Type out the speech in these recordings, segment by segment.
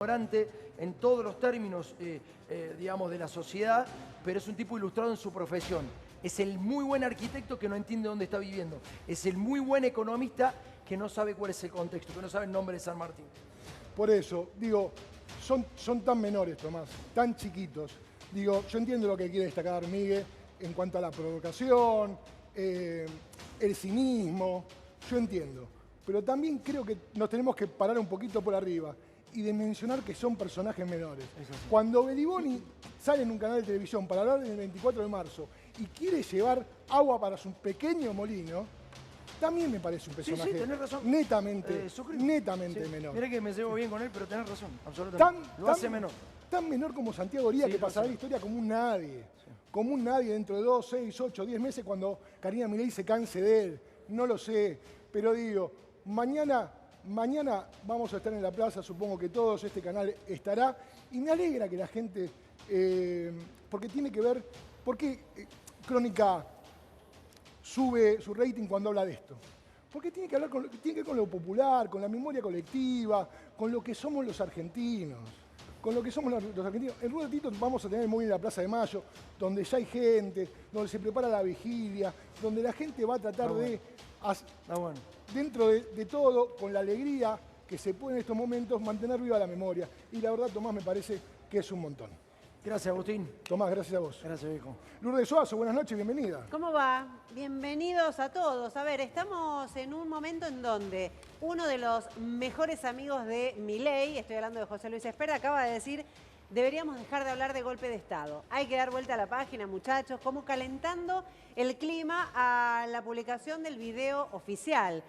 ignorante en todos los términos, digamos, de la sociedad, pero es un tipo ilustrado en su profesión. Es el muy buen arquitecto que no entiende dónde está viviendo. Es el muy buen economista que no sabe cuál es el contexto, que no sabe el nombre de San Martín. Por eso, digo, son tan menores, Tomás, tan chiquitos. Digo, yo entiendo lo que quiere destacar Miguel en cuanto a la provocación, el cinismo, yo entiendo. Pero también creo que nos tenemos que parar un poquito por arriba y de mencionar que son personajes menores. Cuando Beliboni sale en un canal de televisión para hablar del 24 de marzo y quiere llevar agua para su pequeño molino, también me parece un personaje tenés razón. netamente menor. Mirá que me llevo bien con él, pero tenés razón, absolutamente. Lo hace menor. Tan menor como Santiago Díaz, que pasará la historia como un nadie. Como un nadie dentro de 2, 6, 8, 10 meses cuando Karina Milei se canse de él. No lo sé, pero digo, mañana vamos a estar en la plaza, supongo que todos, este canal estará. Y me alegra que la gente, porque tiene que ver, porque Crónica sube su rating cuando habla de esto. Porque tiene que ver con lo popular, con la memoria colectiva, con lo que somos los argentinos. Con lo que somos los argentinos. En un ratito vamos a tener el móvil en la Plaza de Mayo, donde ya hay gente, donde se prepara la vigilia, donde la gente va a tratar dentro de todo, con la alegría que se puede en estos momentos, mantener viva la memoria. Y la verdad, Tomás, me parece que es un montón. Gracias, Agustín. Tomás, gracias a vos. Gracias, viejo. Lourdes Suazo, buenas noches, bienvenida. ¿Cómo va? Bienvenidos a todos. A ver, estamos en un momento en donde uno de los mejores amigos de Milei, estoy hablando de José Luis Espera, acaba de decir: deberíamos dejar de hablar de golpe de Estado. Hay que dar vuelta a la página, muchachos, como calentando el clima a la publicación del video oficial.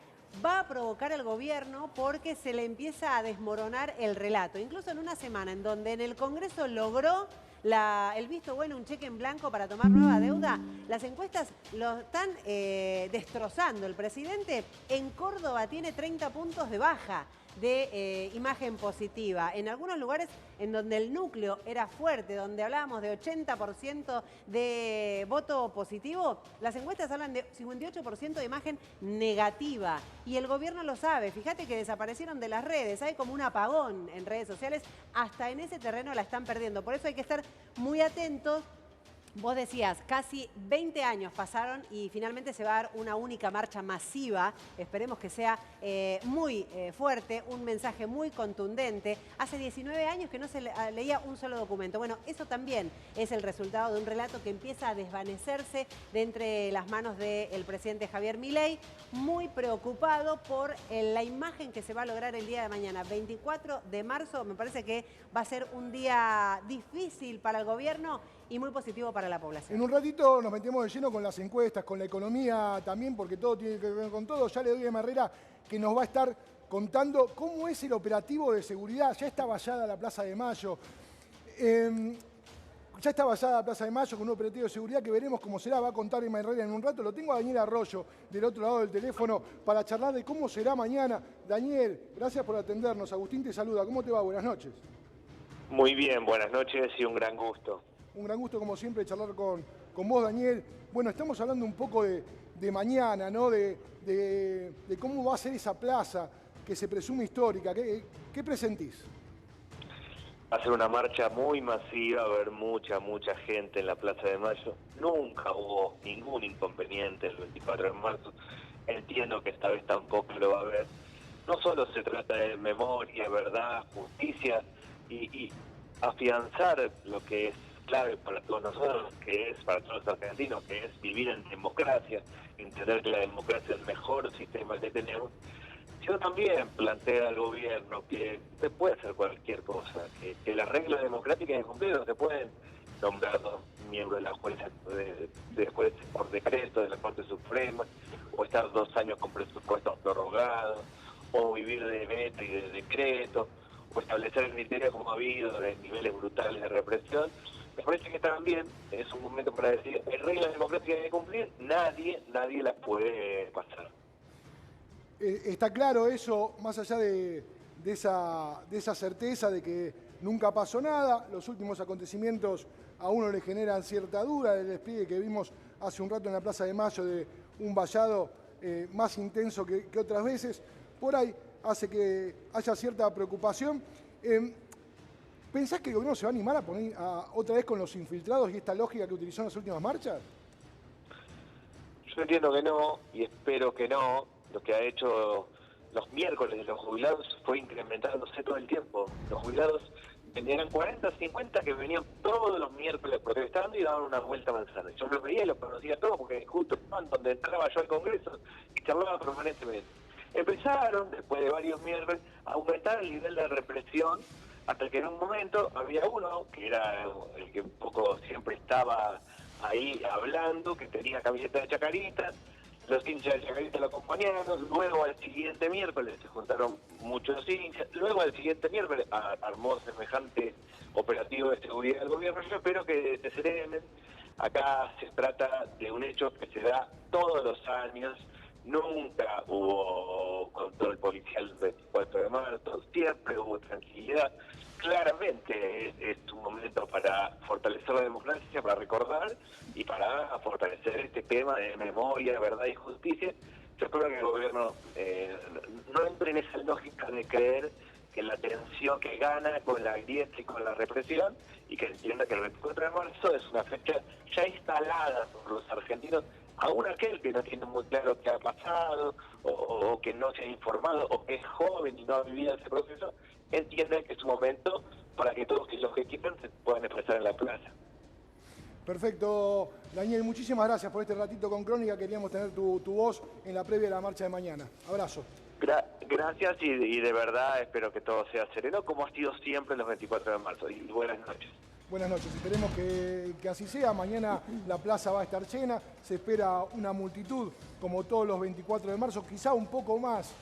Va a provocar al gobierno porque se le empieza a desmoronar el relato. Incluso en una semana en donde en el Congreso logró el visto bueno, un cheque en blanco para tomar nueva deuda, las encuestas lo están destrozando. El presidente en Córdoba tiene 30 puntos de baja de imagen positiva. En algunos lugares en donde el núcleo era fuerte, donde hablábamos de 80% de voto positivo, las encuestas hablan de 58% de imagen negativa. Y el gobierno lo sabe. Fíjate que desaparecieron de las redes. Hay como un apagón en redes sociales. Hasta en ese terreno la están perdiendo. Por eso hay que estar muy atentos. Vos decías, casi 20 años pasaron y finalmente se va a dar una única marcha masiva. Esperemos que sea muy fuerte, un mensaje muy contundente. Hace 19 años que no se leía un solo documento. Bueno, eso también es el resultado de un relato que empieza a desvanecerse de entre las manos del presidente Javier Milei, muy preocupado por la imagen que se va a lograr el día de mañana. 24 de marzo, me parece que va a ser un día difícil para el gobierno y muy positivo para la población. En un ratito nos metemos de lleno con las encuestas, con la economía también, porque todo tiene que ver con todo. Ya le doy a Herrera que nos va a estar contando cómo es el operativo de seguridad. Ya está vallada la Plaza de Mayo. Ya está vallada la Plaza de Mayo con un operativo de seguridad que veremos cómo será. Va a contar Emma Herrera en un rato. Lo tengo a Daniel Arroyo del otro lado del teléfono para charlar de cómo será mañana. Daniel, gracias por atendernos. Agustín te saluda. ¿Cómo te va? Buenas noches. Muy bien, buenas noches y un gran gusto. Un gran gusto, como siempre, charlar con vos, Daniel. Bueno, estamos hablando un poco de mañana, ¿no? De cómo va a ser esa plaza que se presume histórica. ¿Qué presentís? Va a ser una marcha muy masiva, va a haber mucha gente en la Plaza de Mayo. Nunca hubo ningún inconveniente el 24 de marzo. Entiendo que esta vez tampoco lo va a haber. No solo se trata de memoria, verdad, justicia y afianzar lo que es clave para todos nosotros, que es para todos los argentinos, que es vivir en democracia, entender que la democracia es el mejor sistema que tenemos. Yo también planteo al gobierno que se puede hacer cualquier cosa, que las reglas democráticas de cumplir no se pueden nombrar dos miembros de la jueza de jueces por decreto de la Corte Suprema, o estar 2 años con presupuestos prorrogados, o vivir de veto y de decreto, o establecer el criterio como ha habido de niveles brutales de represión. Me parece que también es un momento para decir, hay reglas democráticas que cumplir, nadie las puede pasar. Está claro eso, más allá de esa certeza de que nunca pasó nada. Los últimos acontecimientos a uno le generan cierta duda. El despliegue que vimos hace un rato en la Plaza de Mayo de un vallado más intenso que otras veces, por ahí hace que haya cierta preocupación. ¿Pensás que el gobierno se va a animar a poner otra vez con los infiltrados y esta lógica que utilizó en las últimas marchas? Yo entiendo que no y espero que no. Lo que ha hecho los miércoles de los jubilados fue incrementándose todo el tiempo. Los jubilados eran 40, 50 que venían todos los miércoles protestando y daban una vuelta a manzana. Yo los veía y los conocía todos porque justo estaban donde entraba yo al Congreso y charlaba permanentemente. Empezaron, después de varios miércoles, a aumentar el nivel de represión hasta que en un momento había uno, que era el que un poco siempre estaba ahí hablando, que tenía camiseta de Chacarita, los hinchas de Chacarita lo acompañaron, luego al siguiente miércoles se juntaron muchos hinchas, luego al siguiente miércoles armó semejante operativo de seguridad del gobierno. Yo espero que se serenen. Acá se trata de un hecho que se da todos los años, nunca hubo control policial el 24 de marzo, siempre hubo tranquilidad. Claramente es un momento para fortalecer la democracia, para recordar y para fortalecer este tema de memoria, verdad y justicia. Yo espero que el gobierno no entre en esa lógica de creer que la tensión que gana con la grieta y con la represión, y que entienda que el 24 de marzo es una fecha ya instalada por los argentinos, aún aquel que no tiene muy claro qué ha pasado, o que no se ha informado, o que es joven y no ha vivido ese proceso, entienden que es un momento para que todos los que quieran se puedan expresar en la plaza. Perfecto, Daniel, muchísimas gracias por este ratito con Crónica. Queríamos tener tu voz en la previa de la marcha de mañana. Abrazo. Gracias y de verdad espero que todo sea sereno, como ha sido siempre los 24 de marzo. Y buenas noches. Buenas noches, esperemos que así sea. Mañana la plaza va a estar llena, se espera una multitud como todos los 24 de marzo, quizá un poco más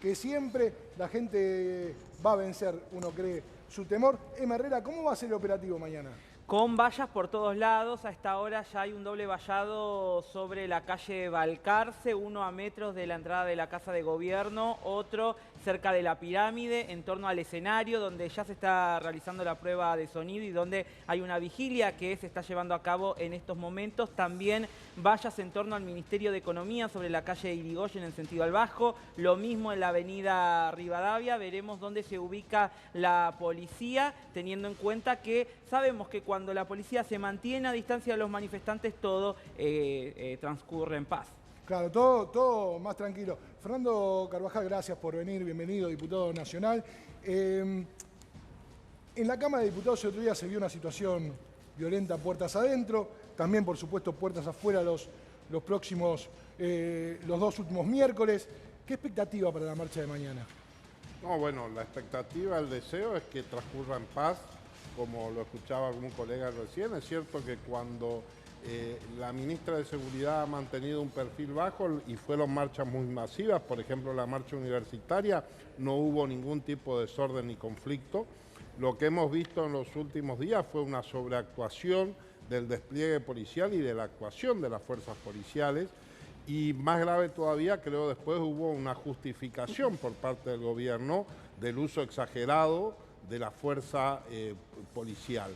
que siempre. La gente va a vencer, uno cree, su temor. Emma Herrera, ¿cómo va a ser el operativo mañana? Con vallas por todos lados. A esta hora ya hay un doble vallado sobre la calle Balcarce, uno a metros de la entrada de la Casa de Gobierno, otro cerca de la pirámide, en torno al escenario donde ya se está realizando la prueba de sonido y donde hay una vigilia que se está llevando a cabo en estos momentos. También vallas en torno al Ministerio de Economía sobre la calle Irigoyen en sentido al Bajo, lo mismo en la avenida Rivadavia. Veremos dónde se ubica la policía, teniendo en cuenta que sabemos que cuando la policía se mantiene a distancia de los manifestantes todo transcurre en paz. Claro, todo más tranquilo. Fernando Carvajal, gracias por venir, bienvenido, diputado nacional. En la Cámara de Diputados el otro día se vio una situación violenta puertas adentro, también por supuesto puertas afuera los dos últimos miércoles. ¿Qué expectativa para la marcha de mañana? No, bueno, la expectativa, el deseo es que transcurra en paz, como lo escuchaba algún colega recién. Es cierto que cuando la ministra de Seguridad ha mantenido un perfil bajo y fueron marchas muy masivas, por ejemplo la marcha universitaria, no hubo ningún tipo de desorden ni conflicto. Lo que hemos visto en los últimos días fue una sobreactuación del despliegue policial y de la actuación de las fuerzas policiales. Y más grave todavía, creo después hubo una justificación por parte del gobierno del uso exagerado de la fuerza policial.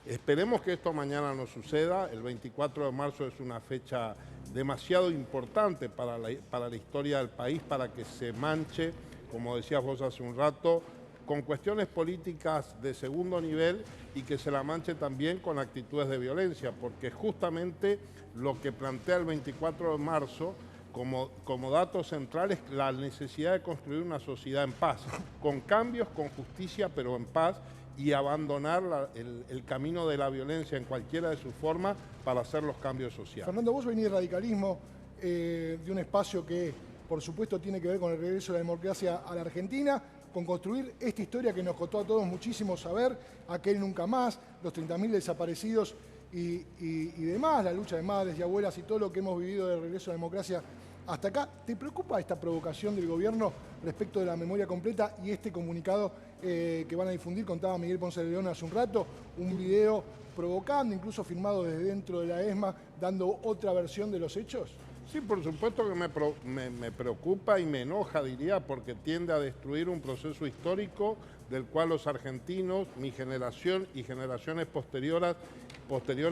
Esperemos que esto mañana no suceda. El 24 de marzo es una fecha demasiado importante para la historia del país, para que se manche, como decías vos hace un rato, con cuestiones políticas de segundo nivel y que se la manche también con actitudes de violencia, porque justamente lo que plantea el 24 de marzo como dato central es la necesidad de construir una sociedad en paz, con cambios, con justicia, pero en paz, y abandonar el camino de la violencia en cualquiera de sus formas para hacer los cambios sociales. Fernando, vos venís del radicalismo, de un espacio que por supuesto tiene que ver con el regreso de la democracia a la Argentina, con construir esta historia que nos costó a todos muchísimo saber, aquel nunca más, los 30.000 desaparecidos y demás, la lucha de madres y abuelas y todo lo que hemos vivido del regreso a la democracia hasta acá. ¿Te preocupa esta provocación del gobierno respecto de la memoria completa y este comunicado que van a difundir? Contaba Miguel Ponce de León hace un rato, un video provocando, incluso filmado desde dentro de la ESMA, dando otra versión de los hechos. Sí, por supuesto que me preocupa y me enoja, diría, porque tiende a destruir un proceso histórico del cual los argentinos, mi generación y generaciones posteriores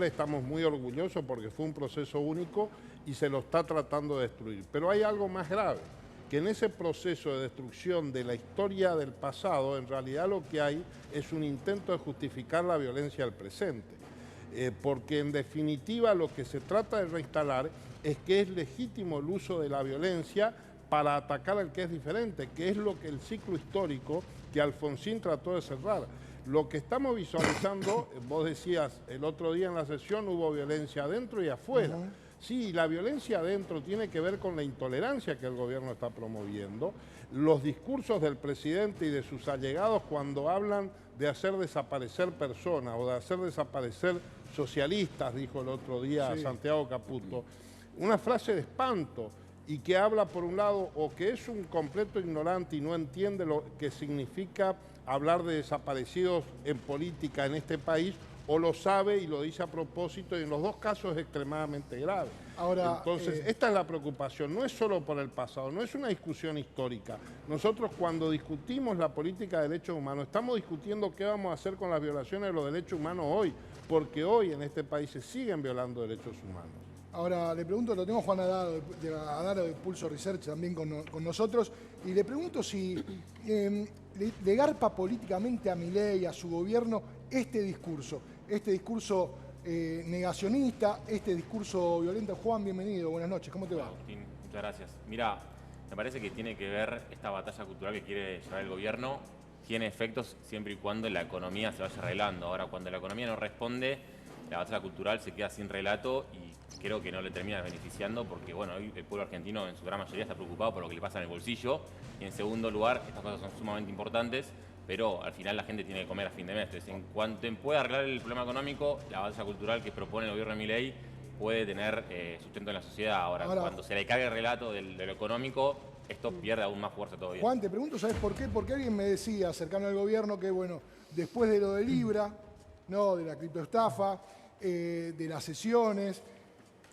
estamos muy orgullosos porque fue un proceso único y se lo está tratando de destruir. Pero hay algo más grave, que en ese proceso de destrucción de la historia del pasado, en realidad lo que hay es un intento de justificar la violencia del presente. Porque en definitiva lo que se trata de reinstalar es que es legítimo el uso de la violencia para atacar al que es diferente, que es lo que el ciclo histórico que Alfonsín trató de cerrar. Lo que estamos visualizando, vos decías, el otro día en la sesión hubo violencia adentro y afuera. Sí, la violencia adentro tiene que ver con la intolerancia que el gobierno está promoviendo. Los discursos del presidente y de sus allegados cuando hablan de hacer desaparecer personas o de hacer desaparecer socialistas, dijo el otro día Santiago Caputo, una frase de espanto y que habla por un lado o que es un completo ignorante y no entiende lo que significa hablar de desaparecidos en política en este país, o lo sabe y lo dice a propósito, y en los dos casos es extremadamente grave. Ahora, entonces, esta es la preocupación, no es solo por el pasado, no es una discusión histórica. Nosotros cuando discutimos la política de derechos humanos, estamos discutiendo qué vamos a hacer con las violaciones de los derechos humanos hoy, porque hoy en este país se siguen violando derechos humanos. Ahora, le pregunto, lo tengo a Juan Adaro de Pulso Research también con nosotros, y le pregunto si le garpa políticamente a Milei, a su gobierno, este discurso negacionista, este discurso violento. Juan, bienvenido, buenas noches, ¿cómo te va? Agustín, muchas gracias. Mira, me parece que tiene que ver esta batalla cultural que quiere llevar el gobierno, tiene efectos siempre y cuando la economía se vaya arreglando. Ahora, cuando la economía no responde, la batalla cultural se queda sin relato y creo que no le termina beneficiando porque, bueno, hoy el pueblo argentino en su gran mayoría está preocupado por lo que le pasa en el bolsillo. Y en segundo lugar, estas cosas son sumamente importantes, pero al final la gente tiene que comer a fin de mes. Entonces, en cuanto pueda arreglar el problema económico, la batalla cultural que propone el gobierno de Milei puede tener sustento en la sociedad. Ahora, cuando se le cargue el relato de lo económico, esto pierde aún más fuerza todavía. Juan, te pregunto, ¿sabes por qué? Porque alguien me decía, cercano al gobierno, que bueno, después de lo de Libra, ¿no? De la criptoestafa, de las sesiones,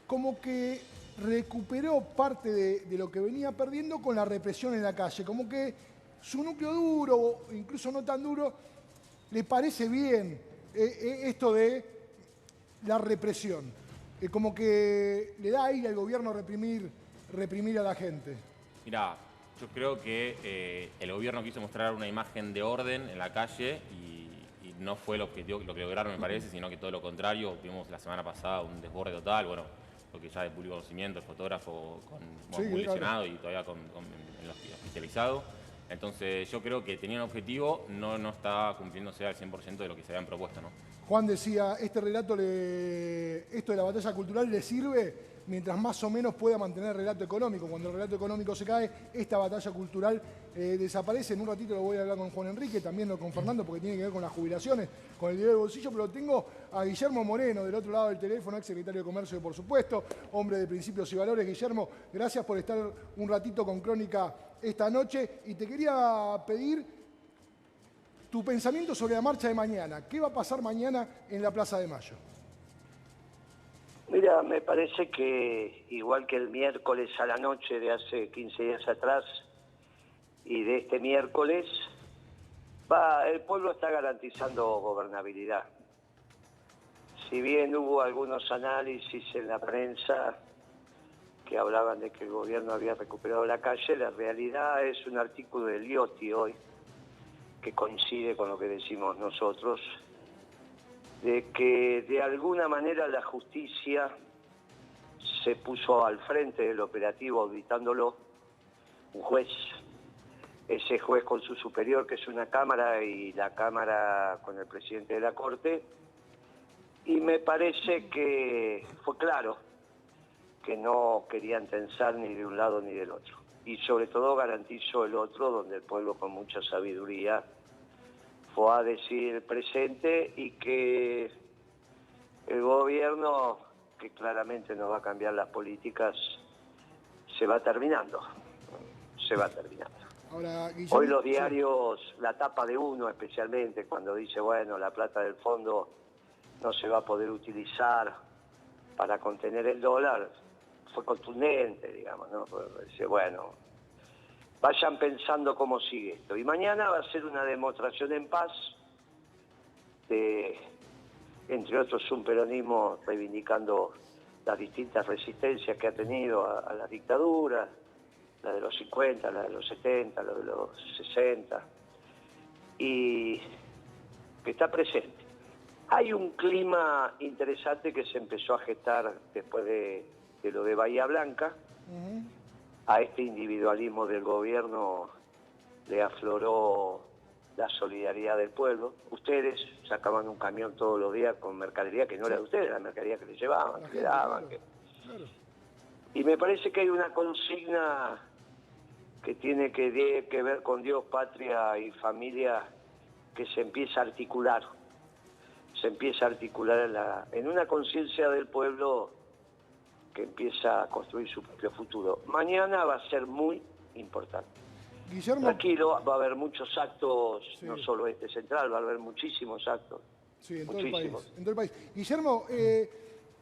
como que recuperó parte de lo que venía perdiendo con la represión en la calle, como que su núcleo duro, o incluso no tan duro, le parece bien esto de la represión, como que le da aire al gobierno reprimir a la gente. Mirá, yo creo que el gobierno quiso mostrar una imagen de orden en la calle y no fue lo que lograron, me parece, sino que todo lo contrario. Vimos la semana pasada un desborde total, bueno, lo que ya de público conocimiento, el fotógrafo muy lesionado y todavía en lo hospitalizado. Entonces yo creo que tenía un objetivo, no está cumpliéndose al 100% de lo que se habían propuesto, ¿no? Juan decía, este relato, esto de la batalla cultural le sirve mientras más o menos pueda mantener el relato económico. Cuando el relato económico se cae, esta batalla cultural desaparece. En un ratito lo voy a hablar con Juan Enrique, también con Fernando, porque tiene que ver con las jubilaciones, con el dinero del bolsillo, pero tengo a Guillermo Moreno del otro lado del teléfono, ex secretario de Comercio, por supuesto, hombre de principios y valores. Guillermo, gracias por estar un ratito con Crónica esta noche, y te quería pedir tu pensamiento sobre la marcha de mañana. ¿Qué va a pasar mañana en la Plaza de Mayo? Mira, me parece que igual que el miércoles a la noche de hace 15 días atrás y de este miércoles, el pueblo está garantizando gobernabilidad. Si bien hubo algunos análisis en la prensa que hablaban de que el gobierno había recuperado la calle, la realidad es un artículo de Liotti hoy, que coincide con lo que decimos nosotros, de que de alguna manera la justicia se puso al frente del operativo auditándolo, un juez, ese juez con su superior, que es una Cámara, y la Cámara con el presidente de la Corte, y me parece que fue claro que no querían tensar ni de un lado ni del otro. Y sobre todo garantizó el otro, donde el pueblo con mucha sabiduría fue a decir presente, y que el gobierno, que claramente no va a cambiar las políticas, se va terminando. Ahora, Guillermo, hoy los diarios, la tapa de uno especialmente, cuando dice, bueno, la plata del fondo no se va a poder utilizar para contener el dólar, fue contundente, digamos, ¿no? Dice, bueno, vayan pensando cómo sigue esto. Y mañana va a ser una demostración en paz de, entre otros, un peronismo reivindicando las distintas resistencias que ha tenido a la dictadura, la de los 50, la de los 70, la de los 60, y que está presente. Hay un clima interesante que se empezó a gestar después de lo de Bahía Blanca. A este individualismo del gobierno le afloró la solidaridad del pueblo. Ustedes sacaban un camión todos los días con mercadería que no era de ustedes, la mercadería que les llevaban, que le daban. Claro. Y me parece que hay una consigna que tiene que ver con Dios, patria y familia, que se empieza a articular. Se empieza a articular en una conciencia del pueblo que empieza a construir su propio futuro. Mañana va a ser muy importante. Guillermo. Tranquilo, va a haber muchos actos, no solo este central, va a haber muchísimos actos. Sí, en todo el país. En todo el país. Guillermo,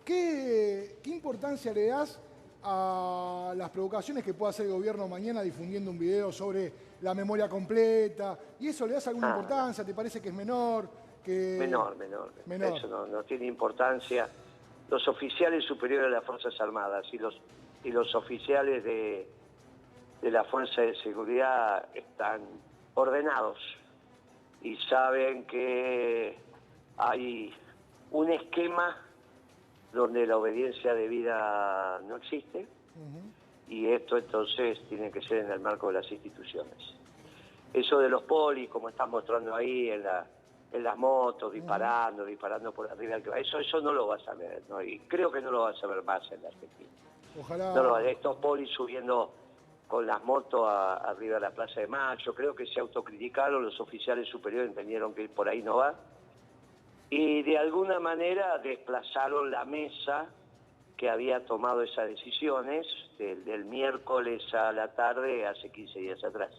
¿qué importancia le das a las provocaciones que pueda hacer el gobierno mañana difundiendo un video sobre la memoria completa? ¿Y eso le das alguna importancia? ¿Te parece que es menor? Menor. Eso no tiene importancia. Los oficiales superiores de las Fuerzas Armadas y los oficiales de la Fuerza de Seguridad están ordenados y saben que hay un esquema donde la obediencia debida no existe, y esto entonces tiene que ser en el marco de las instituciones. Eso de los polis, como están mostrando ahí en las motos, disparando por arriba del que va, eso no lo vas a ver, ¿no? Y creo que no lo vas a ver más en la Argentina. Ojalá. Estos polis subiendo con las motos arriba de la Plaza de Mayo, creo que se autocriticaron, los oficiales superiores entendieron que por ahí no va, y de alguna manera desplazaron la mesa que había tomado esas decisiones del miércoles a la tarde hace 15 días atrás.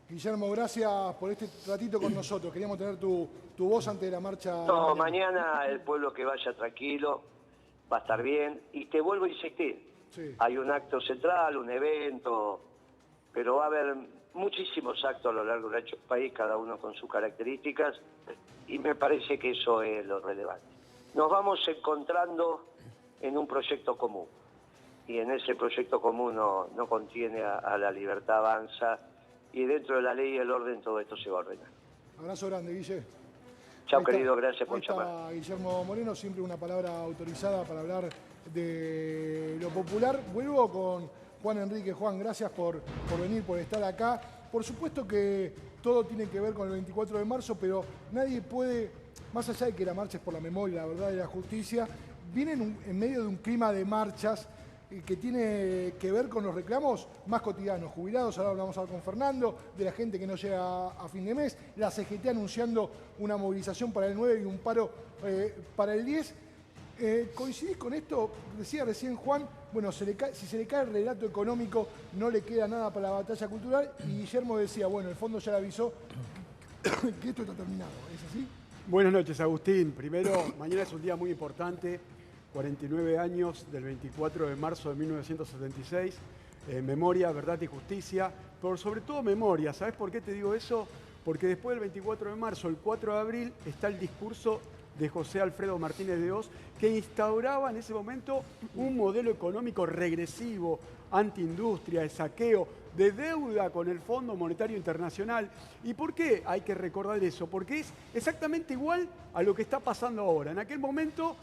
Guillermo, gracias por este ratito con nosotros. Queríamos tener tu voz ante la marcha. No, mañana el pueblo que vaya tranquilo, va a estar bien, y te vuelvo a insistir, hay un acto central, un evento, pero va a haber muchísimos actos a lo largo del país, cada uno con sus características, y me parece que eso es lo relevante. Nos vamos encontrando en un proyecto común, y en ese proyecto común no contiene a la libertad avanza, y dentro de la ley y el orden todo esto se va a ordenar. Abrazo grande, Guille. Chao, querido, gracias por llamar. Guillermo Moreno, siempre una palabra autorizada para hablar de lo popular. Vuelvo con Juan Enrique. Juan, gracias por venir, por estar acá. Por supuesto que todo tiene que ver con el 24 de marzo, pero nadie puede, más allá de que la marcha es por la memoria, la verdad y la justicia, vienen en medio de un clima de marchas que tiene que ver con los reclamos más cotidianos. Jubilados, ahora vamos a hablar con Fernando, de la gente que no llega a fin de mes, la CGT anunciando una movilización para el 9 y un paro para el 10. ¿Coincidís con esto? Decía recién Juan, bueno, si se le cae el relato económico, no le queda nada para la batalla cultural, y Guillermo decía, bueno, el fondo ya le avisó que esto está terminado. ¿Es así? Buenas noches, Agustín. Primero, mañana es un día muy importante, 49 años del 24 de marzo de 1976, memoria, verdad y justicia, pero sobre todo memoria. ¿Sabes por qué te digo eso? Porque después del 24 de marzo, el 4 de abril, está el discurso de José Alfredo Martínez de Hoz, que instauraba en ese momento un modelo económico regresivo, antiindustria, de saqueo, de deuda con el Fondo Monetario Internacional. ¿Y por qué hay que recordar eso? Porque es exactamente igual a lo que está pasando ahora. En aquel momento,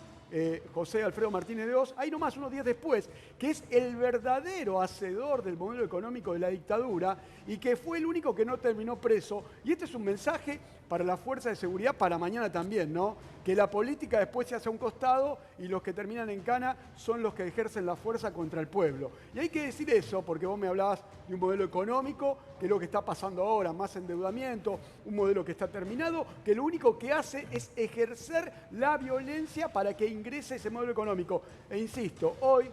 José Alfredo Martínez de Hoz, ahí nomás unos días después, que es el verdadero hacedor del modelo económico de la dictadura y que fue el único que no terminó preso. Y este es un mensaje para la fuerza de seguridad, para mañana también, ¿no? Que la política después se hace a un costado y los que terminan en cana son los que ejercen la fuerza contra el pueblo. Y hay que decir eso, porque vos me hablabas de un modelo económico, que es lo que está pasando ahora, más endeudamiento, un modelo que está terminado, que lo único que hace es ejercer la violencia para que ingrese ese modelo económico. E insisto, hoy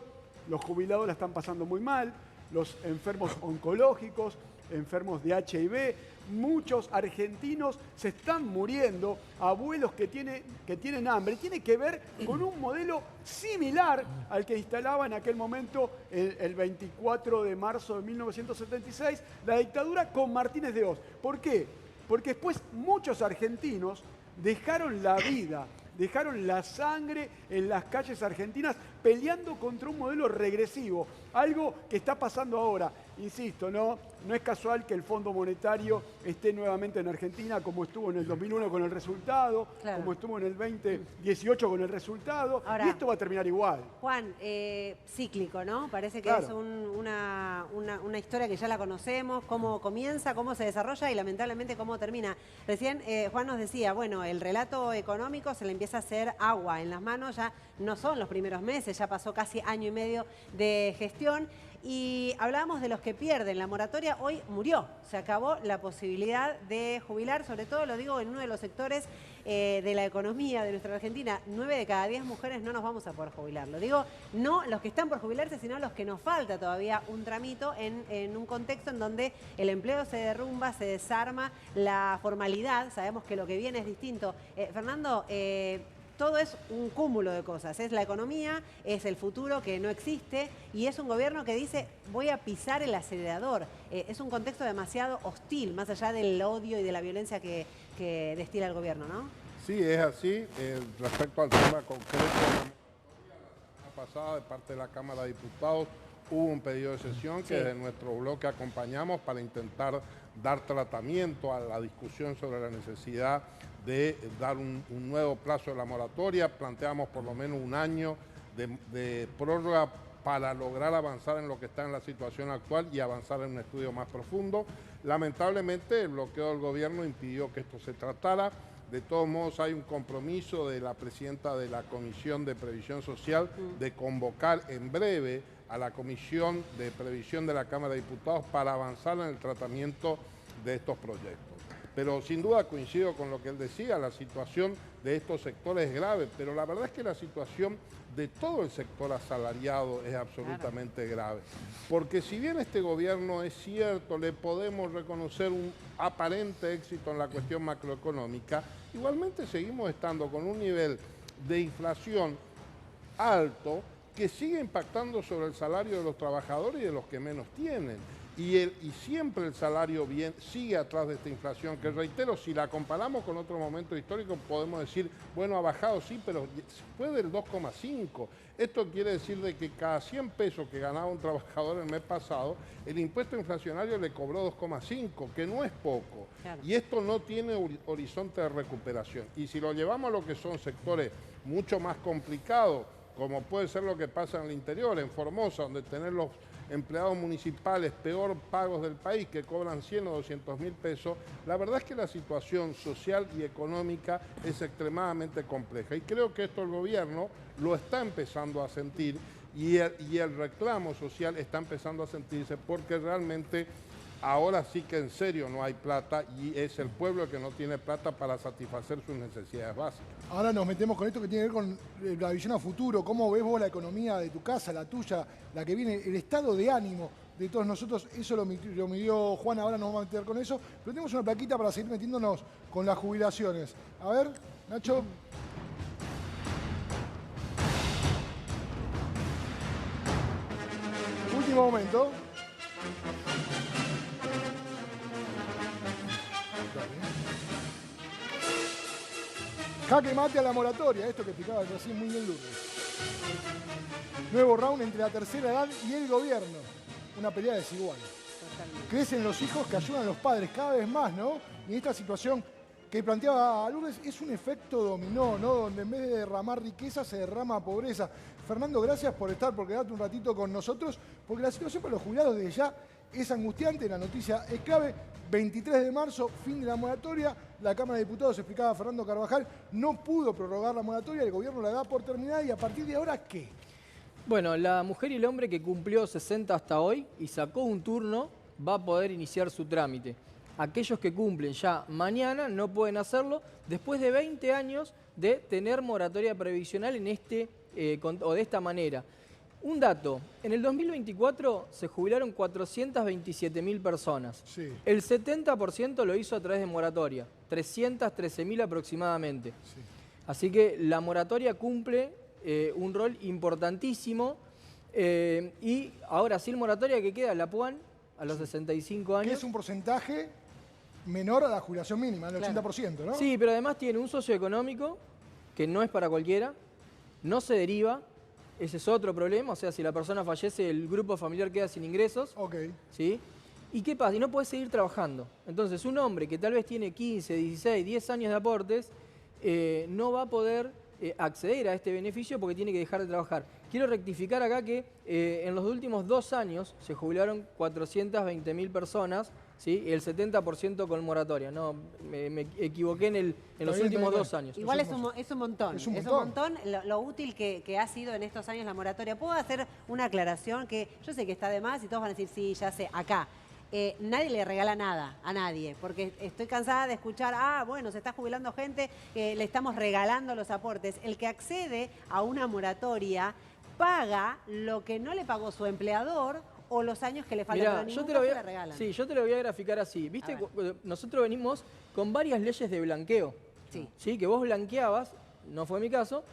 los jubilados la están pasando muy mal, los enfermos oncológicos, enfermos de HIV, muchos argentinos se están muriendo, abuelos que tienen hambre. Tiene que ver con un modelo similar al que instalaba en aquel momento, el 24 de marzo de 1976, la dictadura con Martínez de Hoz. ¿Por qué? Porque después muchos argentinos dejaron la vida, dejaron la sangre en las calles argentinas peleando contra un modelo regresivo, algo que está pasando ahora. insisto, no es casual que el Fondo Monetario esté nuevamente en Argentina, como estuvo en el 2001 con el resultado, Claro. como estuvo en el 2018 con el resultado, Ahora, y esto va a terminar igual. Juan, cíclico, ¿no? Parece que Claro. es una historia que ya la conocemos, cómo comienza, cómo se desarrolla y lamentablemente cómo termina. Recién Juan nos decía, bueno, el relato económico se le empieza a hacer agua en las manos, ya no son los primeros meses, ya pasó casi año y medio de gestión. Y hablábamos de los que pierden. La moratoria hoy murió. Se acabó la posibilidad de jubilar, sobre todo lo digo en uno de los sectores de la economía de nuestra Argentina. 9 de cada 10 mujeres no nos vamos a poder jubilar. Lo digo no los que están por jubilarse, sino los que nos falta todavía un tramito en un contexto en donde el empleo se derrumba, se desarma, la formalidad, sabemos que lo que viene es distinto. Fernando, todo es un cúmulo de cosas. Es la economía, es el futuro que no existe y es un gobierno que dice voy a pisar el acelerador. Es un contexto demasiado hostil, más allá del odio y de la violencia que destila el gobierno, ¿no? Sí, es así. Respecto al tema concreto, la semana pasada de parte de la Cámara de Diputados hubo un pedido de sesión que desde nuestro bloque acompañamos para intentar dar tratamiento a la discusión sobre la necesidad de dar un nuevo plazo de la moratoria. Planteamos por lo menos un año de prórroga para lograr avanzar en lo que está en la situación actual y avanzar en un estudio más profundo. Lamentablemente el bloqueo del gobierno impidió que esto se tratara. De todos modos hay un compromiso de la presidenta de la Comisión de Previsión Social de convocar en breve a la Comisión de Previsión de la Cámara de Diputados para avanzar en el tratamiento de estos proyectos. Pero sin duda coincido con lo que él decía, la situación de estos sectores es grave, pero la verdad es que la situación de todo el sector asalariado es absolutamente grave. Porque si bien este gobierno es cierto, le podemos reconocer un aparente éxito en la cuestión macroeconómica, igualmente seguimos estando con un nivel de inflación alto que sigue impactando sobre el salario de los trabajadores y de los que menos tienen. Y siempre el salario sigue atrás de esta inflación, que reitero, si la comparamos con otros momentos históricos, podemos decir, bueno, ha bajado, sí, pero fue del 2,5. Esto quiere decir de que cada 100 pesos que ganaba un trabajador el mes pasado, el impuesto inflacionario le cobró 2,5, que no es poco. Claro. Y esto no tiene horizonte de recuperación. Y si lo llevamos a lo que son sectores mucho más complicados, como puede ser lo que pasa en el interior, en Formosa, donde tener los empleados municipales peor pagos del país, que cobran 100 o 200 mil pesos, la verdad es que la situación social y económica es extremadamente compleja. Y creo que esto el gobierno lo está empezando a sentir y el reclamo social está empezando a sentirse porque realmente ahora sí que en serio no hay plata y es el pueblo el que no tiene plata para satisfacer sus necesidades básicas. Ahora nos metemos con esto que tiene que ver con la visión a futuro. ¿Cómo ves vos la economía de tu casa, la tuya, la que viene, el estado de ánimo de todos nosotros? Eso lo midió Juan, ahora nos vamos a meter con eso. Pero tenemos una plaquita para seguir metiéndonos con las jubilaciones. A ver, Nacho. Último momento. Jaque mate a la moratoria, esto que explicaba recién muy bien Lourdes. Nuevo round entre la tercera edad y el gobierno. Una pelea desigual. Totalmente. Crecen los hijos que ayudan a los padres cada vez más, ¿no? Y esta situación que planteaba Lourdes es un efecto dominó, ¿no? Donde en vez de derramar riqueza se derrama pobreza. Fernando, gracias por quedarte un ratito con nosotros, porque la situación para los jubilados desde ya es angustiante, la noticia es clave. 23 de marzo, fin de la moratoria. La Cámara de Diputados, explicaba Fernando Carvajal, no pudo prorrogar la moratoria, el gobierno la da por terminada y a partir de ahora, ¿qué? Bueno, la mujer y el hombre que cumplió 60 hasta hoy y sacó un turno va a poder iniciar su trámite. Aquellos que cumplen ya mañana no pueden hacerlo después de 20 años de tener moratoria previsional en o de esta manera. Un dato, en el 2024 se jubilaron 427.000 personas. Sí. El 70% lo hizo a través de moratoria, 313.000 aproximadamente. Sí. Así que la moratoria cumple un rol importantísimo y ahora sin moratoria que queda la PUAN a los 65 años. Que es un porcentaje menor a la jubilación mínima, el 80%, ¿no? Sí, pero además tiene un socioeconómico que no es para cualquiera, no se deriva, ese es otro problema, o sea, si la persona fallece, el grupo familiar queda sin ingresos. Ok. ¿Sí? ¿Y qué pasa? Y no puede seguir trabajando. Entonces, un hombre que tal vez tiene 15, 16, 10 años de aportes, no va a poder acceder a este beneficio porque tiene que dejar de trabajar. Quiero rectificar acá que en los últimos 2 años se jubilaron 420.000 personas, ¿sí? El 70% con moratoria. No, me equivoqué en los últimos 2 años. Igual es un montón. Es un montón lo útil que ha sido en estos años la moratoria. ¿Puedo hacer una aclaración? Que yo sé que está de más y todos van a decir, sí, ya sé, acá. Nadie le regala nada a nadie, porque estoy cansada de escuchar, bueno, se está jubilando gente, le estamos regalando los aportes. El que accede a una moratoria paga lo que no le pagó su empleador o los años que le faltan. Mirá, yo te lo voy a graficar así. ¿Viste? Nosotros venimos con varias leyes de blanqueo. Sí. Que vos blanqueabas, no fue mi caso,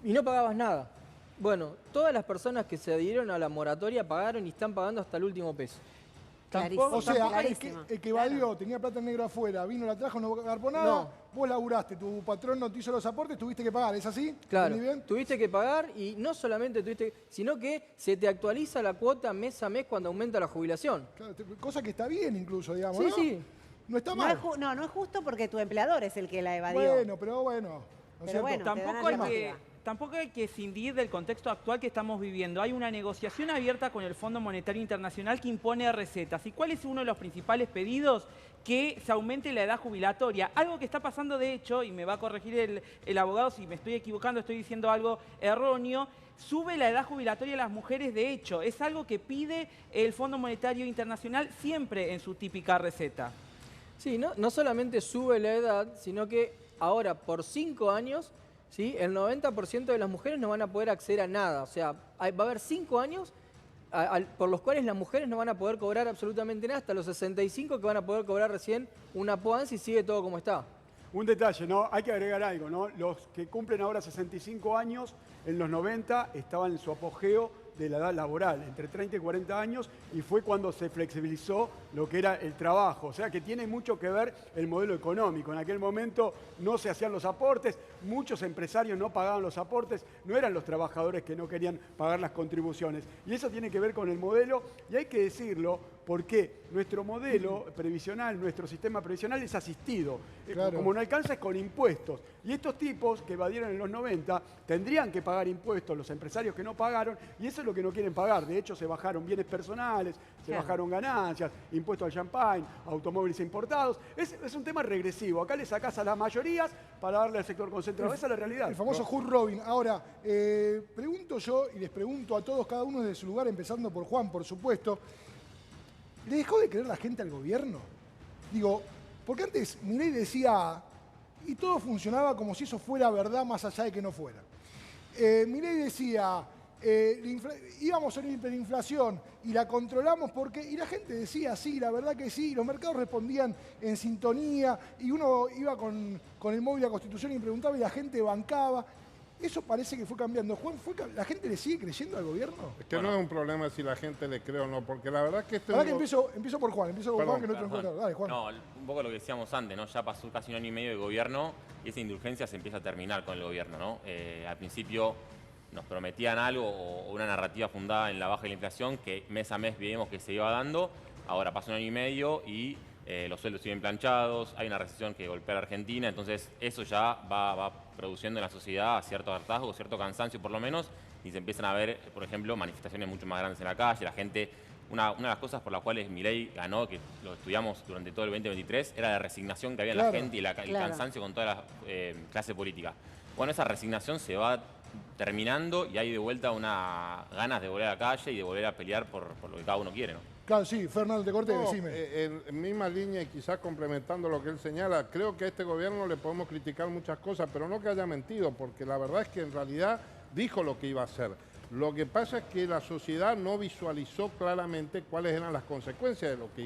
y no pagabas nada. Bueno, todas las personas que se adhirieron a la moratoria pagaron y están pagando hasta el último peso. O sea, el que evadió, tenía plata en negro afuera, vino, la trajo, no agarpó nada, vos laburaste, tu patrón no te hizo los aportes, tuviste que pagar, ¿es así? Claro, tuviste que pagar y no solamente sino que se te actualiza la cuota mes a mes cuando aumenta la jubilación. Claro, cosa que está bien incluso, digamos, sí, ¿no? Sí. No está mal. No es justo porque tu empleador es el que la evadió. Bueno, pero bueno. Tampoco hay que escindir del contexto actual que estamos viviendo. Hay una negociación abierta con el Fondo Monetario Internacional que impone recetas. ¿Y cuál es uno de los principales pedidos? Que se aumente la edad jubilatoria. Algo que está pasando de hecho, y me va a corregir el abogado si me estoy equivocando, estoy diciendo algo erróneo, sube la edad jubilatoria de las mujeres de hecho. Es algo que pide el Fondo Monetario Internacional siempre en su típica receta. Sí, no solamente sube la edad, sino que ahora por 5 años... ¿sí? El 90% de las mujeres no van a poder acceder a nada. O sea, va a haber 5 años por los cuales las mujeres no van a poder cobrar absolutamente nada, hasta los 65 que van a poder cobrar recién una POAN si sigue todo como está. Un detalle, ¿no? Hay que agregar algo, ¿no? Los que cumplen ahora 65 años, en los 90 estaban en su apogeo de la edad laboral, entre 30 y 40 años, y fue cuando se flexibilizó lo que era el trabajo. O sea que tiene mucho que ver el modelo económico. En aquel momento no se hacían los aportes, muchos empresarios no pagaban los aportes, no eran los trabajadores que no querían pagar las contribuciones. Y eso tiene que ver con el modelo, y hay que decirlo, porque nuestro modelo previsional, nuestro sistema previsional es asistido. Claro. Como no alcanza es con impuestos. Y estos tipos que evadieron en los 90 tendrían que pagar impuestos, los empresarios que no pagaron, y eso es lo que no quieren pagar. De hecho, se bajaron bienes personales, se bajaron ganancias, impuestos al champagne, automóviles importados. Es un tema regresivo. Acá le sacás a las mayorías para darle al sector concentrado. Esa es la realidad. El famoso Hood Robin. Ahora, pregunto yo y les pregunto a todos, cada uno desde su lugar, empezando por Juan, por supuesto. ¿Le dejó de creer la gente al gobierno? Digo, porque antes Milei decía, y todo funcionaba como si eso fuera verdad más allá de que no fuera. Milei decía, íbamos a una hiperinflación y la controlamos porque... Y la gente decía, sí, la verdad que sí, y los mercados respondían en sintonía, y uno iba con el móvil a Constitución y preguntaba y la gente bancaba. Eso parece que fue cambiando. Juan, ¿la gente le sigue creyendo al gobierno? Es que no es un problema si la gente le cree o no, porque la verdad es que... Empiezo por Juan, Juan, que no te encuentro. Dale, Juan. No, un poco lo que decíamos antes, ¿no? Ya pasó casi 1 año y medio de gobierno y esa indulgencia se empieza a terminar con el gobierno, ¿no? Al principio nos prometían algo o una narrativa fundada en la baja de la inflación que mes a mes vimos que se iba dando. Ahora pasó 1 año y medio y los sueldos siguen planchados, hay una recesión que golpea a la Argentina, entonces eso ya va produciendo en la sociedad cierto hartazgo, cierto cansancio por lo menos, y se empiezan a ver, por ejemplo, manifestaciones mucho más grandes en la calle. La gente, una de las cosas por las cuales Milei ganó, que lo estudiamos durante todo el 2023, era la resignación que había en la gente y el cansancio con toda la clase política. Bueno, esa resignación se va terminando y hay de vuelta una ganas de volver a la calle y de volver a pelear por lo que cada uno quiere, ¿no? Claro, sí, Fernando, te corté, decime. En misma línea y quizás complementando lo que él señala, creo que a este gobierno le podemos criticar muchas cosas, pero no que haya mentido, porque la verdad es que en realidad dijo lo que iba a hacer. Lo que pasa es que la sociedad no visualizó claramente cuáles eran las consecuencias de lo que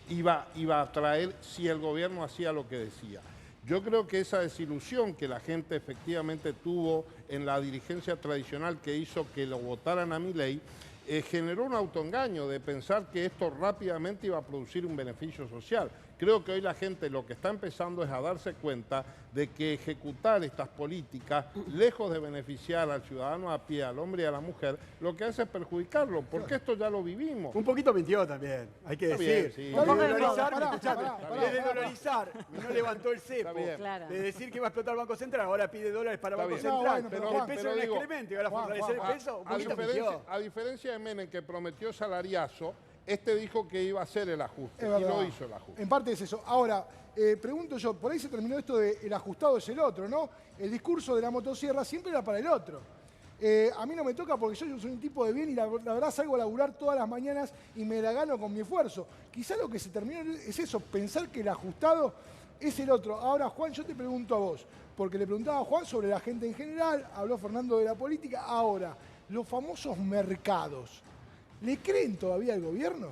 iba a traer si el gobierno hacía lo que decía. Yo creo que esa desilusión que la gente efectivamente tuvo en la dirigencia tradicional que hizo que lo votaran a Milei, generó un autoengaño de pensar que esto rápidamente iba a producir un beneficio social, Creo que hoy la gente lo que está empezando es a darse cuenta de que ejecutar estas políticas, lejos de beneficiar al ciudadano a pie, al hombre y a la mujer, lo que hace es perjudicarlo, porque esto ya lo vivimos. Un poquito mintió también, hay que Está decir. bien, sí. De dolarizar, pará. de dolarizar, no levantó el cepo. Claro. De decir que va a explotar el Banco Central, ahora pide dólares para el Banco Está bien. Central. No, pero bueno, el peso pero era digo, excremento y ahora fortalecer el peso, un poquito mintió. A diferencia de Menem, que prometió salariazo, este dijo que iba a hacer el ajuste, y no hizo el ajuste. En parte es eso. Ahora, pregunto yo, por ahí se terminó esto de el ajustado es el otro, ¿no? El discurso de la motosierra siempre era para el otro. A mí no me toca porque yo soy un tipo de bien y la verdad salgo a laburar todas las mañanas y me la gano con mi esfuerzo. Quizá lo que se terminó es eso, pensar que el ajustado es el otro. Ahora, Juan, yo te pregunto a vos, porque le preguntaba a Juan sobre la gente en general, habló Fernando de la política. Ahora, los famosos mercados, ¿le creen todavía al gobierno?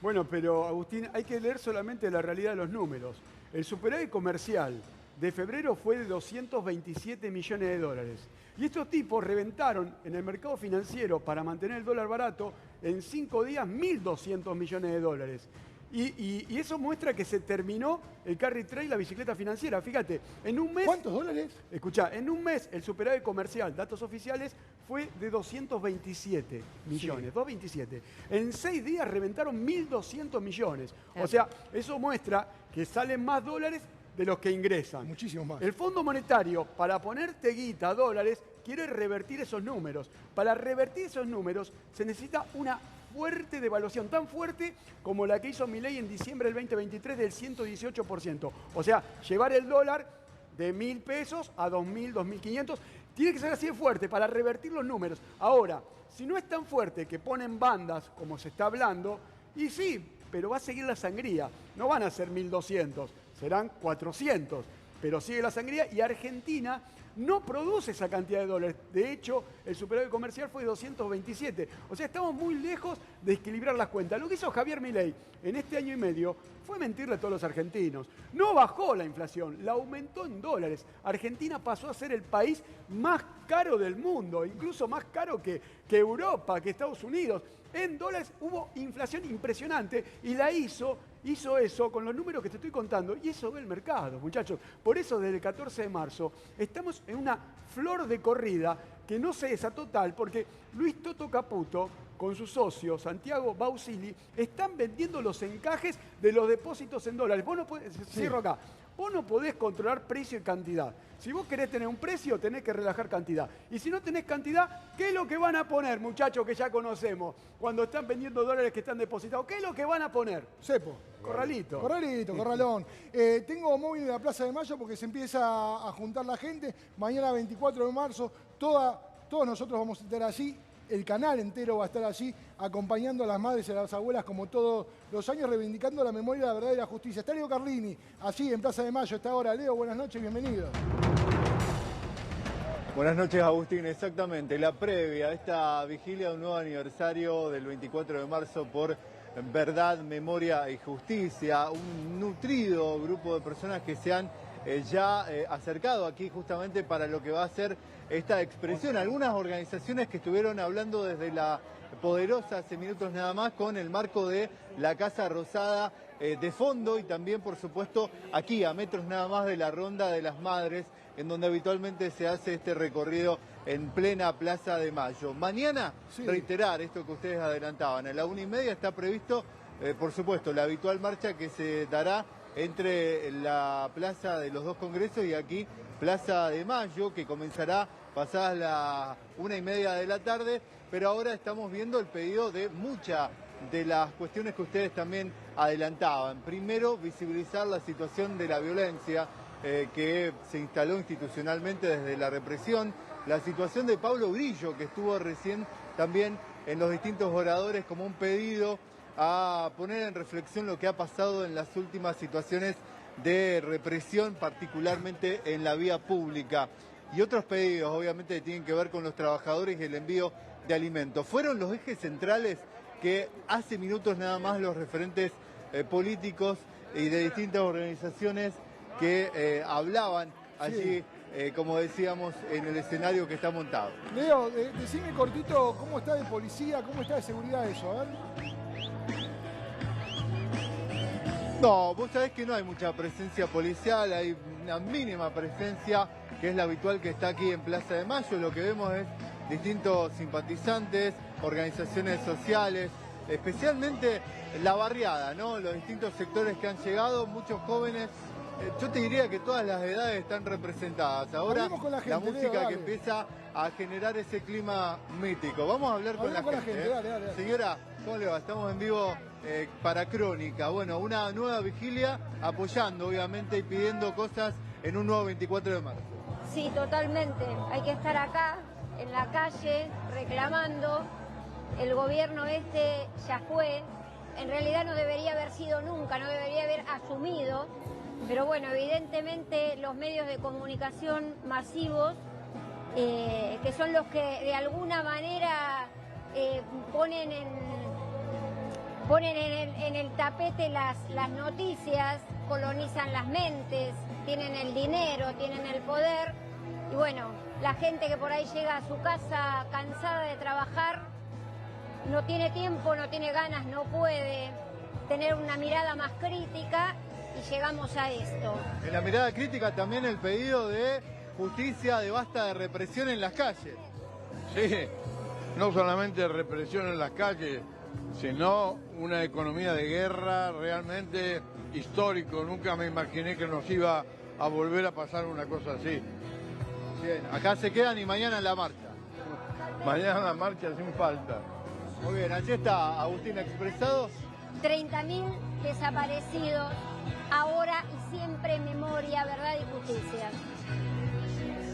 Bueno, pero Agustín, hay que leer solamente la realidad de los números. El superávit comercial de febrero fue de 227 millones de dólares. Y estos tipos reventaron en el mercado financiero para mantener el dólar barato en 5 días 1.200 millones de dólares. Y eso muestra que se terminó el carry trade, la bicicleta financiera. Fíjate, en un mes... ¿Cuántos dólares? Escuchá, en un mes el superávit comercial, datos oficiales, fue de 227 millones, 227. En 6 días reventaron 1.200 millones. O sea, eso muestra que salen más dólares de los que ingresan. Muchísimos más. El Fondo Monetario, para ponerte guita, dólares, quiere revertir esos números. Para revertir esos números se necesita una fuerte devaluación, tan fuerte como la que hizo Milei en diciembre del 2023 del 118%. O sea, llevar el dólar de 1.000 pesos a 2.000, 2.500. Tiene que ser así de fuerte para revertir los números. Ahora, si no es tan fuerte que ponen bandas, como se está hablando, y sí, pero va a seguir la sangría. No van a ser 1.200, serán 400. Pero sigue la sangría y Argentina no produce esa cantidad de dólares. De hecho, el superávit comercial fue de 227. O sea, estamos muy lejos de equilibrar las cuentas. Lo que hizo Javier Milei en este año y medio fue mentirle a todos los argentinos. No bajó la inflación, la aumentó en dólares. Argentina pasó a ser el país más caro del mundo, incluso más caro que Europa, que Estados Unidos. En dólares hubo inflación impresionante y la hizo eso con los números que te estoy contando. Y eso ve el mercado, muchachos. Por eso desde el 14 de marzo estamos en una flor de corrida que no se desató tal porque Luis Toto Caputo con su socio Santiago Bausili están vendiendo los encajes de los depósitos en dólares. Vos no podés, cierro acá. Vos no podés controlar precio y cantidad. Si vos querés tener un precio, tenés que relajar cantidad. Y si no tenés cantidad, ¿qué es lo que van a poner, muchachos, que ya conocemos? Cuando están vendiendo dólares que están depositados, ¿qué es lo que van a poner? Cepo. Corralito. Corralón. Tengo móvil de la Plaza de Mayo porque se empieza a juntar la gente. Mañana 24 de marzo, todos nosotros vamos a estar allí. El canal entero va a estar allí acompañando a las madres y a las abuelas como todos los años, reivindicando la memoria, la verdad y la justicia. Está Leo Carlini, allí en Plaza de Mayo, está ahora. Leo, buenas noches, bienvenido. Buenas noches, Agustín. Exactamente, la previa a esta vigilia de un nuevo aniversario del 24 de marzo por Verdad, Memoria y Justicia. Un nutrido grupo de personas que se han ya acercado aquí justamente para lo que va a ser esta expresión. Algunas organizaciones que estuvieron hablando desde la Poderosa hace minutos nada más con el marco de la Casa Rosada de fondo y también, por supuesto, aquí a metros nada más de la Ronda de las Madres, en donde habitualmente se hace este recorrido en plena Plaza de Mayo. Mañana, reiterar esto que ustedes adelantaban, a la 1:30 está previsto, por supuesto, la habitual marcha que se dará entre la Plaza de los Dos Congresos y aquí Plaza de Mayo, que comenzará pasadas las 1:30 de la tarde, pero ahora estamos viendo el pedido de muchas de las cuestiones que ustedes también adelantaban. Primero, visibilizar la situación de la violencia que se instaló institucionalmente desde la represión, la situación de Pablo Grillo, que estuvo recién también en los distintos oradores como un pedido a poner en reflexión lo que ha pasado en las últimas situaciones de represión, particularmente en la vía pública. Y otros pedidos, obviamente, que tienen que ver con los trabajadores y el envío de alimentos. Fueron los ejes centrales que hace minutos nada más los referentes políticos y de distintas organizaciones que hablaban allí, como decíamos, en el escenario que está montado. Leo, decime cortito cómo está de policía, cómo está de seguridad eso, a ver. No, vos sabés que no hay mucha presencia policial, hay una mínima presencia que es la habitual que está aquí en Plaza de Mayo. Lo que vemos es distintos simpatizantes, organizaciones sociales, especialmente la barriada, ¿no? Los distintos sectores que han llegado, muchos jóvenes. Yo te diría que todas las edades están representadas. Ahora la música que empieza a generar ese clima mítico. Vamos a hablar con la gente. Dale. Señora, ¿cómo le va? Estamos en vivo para Crónica. Bueno, una nueva vigilia apoyando, obviamente, y pidiendo cosas en un nuevo 24 de marzo. Sí, totalmente. Hay que estar acá, en la calle, reclamando. El gobierno este ya fue. En realidad no debería haber sido nunca, no debería haber asumido. Pero bueno, evidentemente los medios de comunicación masivos, que son los que de alguna manera ponen en el tapete las noticias, colonizan las mentes, tienen el dinero, tienen el poder. Y bueno, la gente que por ahí llega a su casa cansada de trabajar, no tiene tiempo, no tiene ganas, no puede tener una mirada más crítica. Y llegamos a esto. En la mirada crítica también el pedido de justicia, de basta de represión en las calles. Sí, no solamente represión en las calles, sino una economía de guerra realmente histórico. Nunca me imaginé que nos iba a volver a pasar una cosa así. Bien, acá se quedan y mañana en la marcha. Mañana la marcha sin falta. Muy bien, allí está Agustín Expresados. 30.000 desaparecidos, ahora y siempre memoria, verdad y justicia.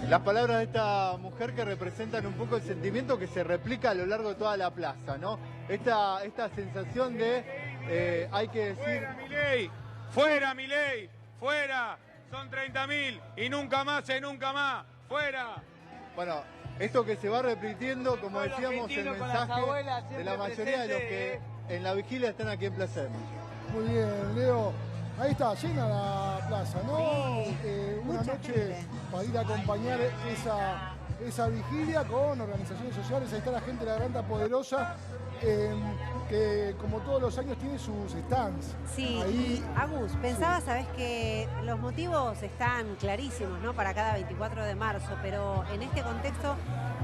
Las palabras de esta mujer que representan un poco el sentimiento que se replica a lo largo de toda la plaza, ¿no? Esta sensación de, hay que decir... ¡Fuera Milei! ¡Fuera Milei! ¡Fuera! Son 30.000 y nunca más, nunca más. ¡Fuera! Bueno, esto que se va repitiendo, como decíamos, el mensaje de la mayoría de los que en la vigilia están aquí en Plaza de Mayo. Muy bien, Leo. Ahí está, llena la plaza, ¿no? Sí, una noche para ir a acompañar esa vigilia con organizaciones sociales. Ahí está la gente de la Garganta Poderosa, que como todos los años tiene sus stands. Sí, ahí, Agus, pensaba, sabes que los motivos están clarísimos, ¿no? Para cada 24 de marzo, pero en este contexto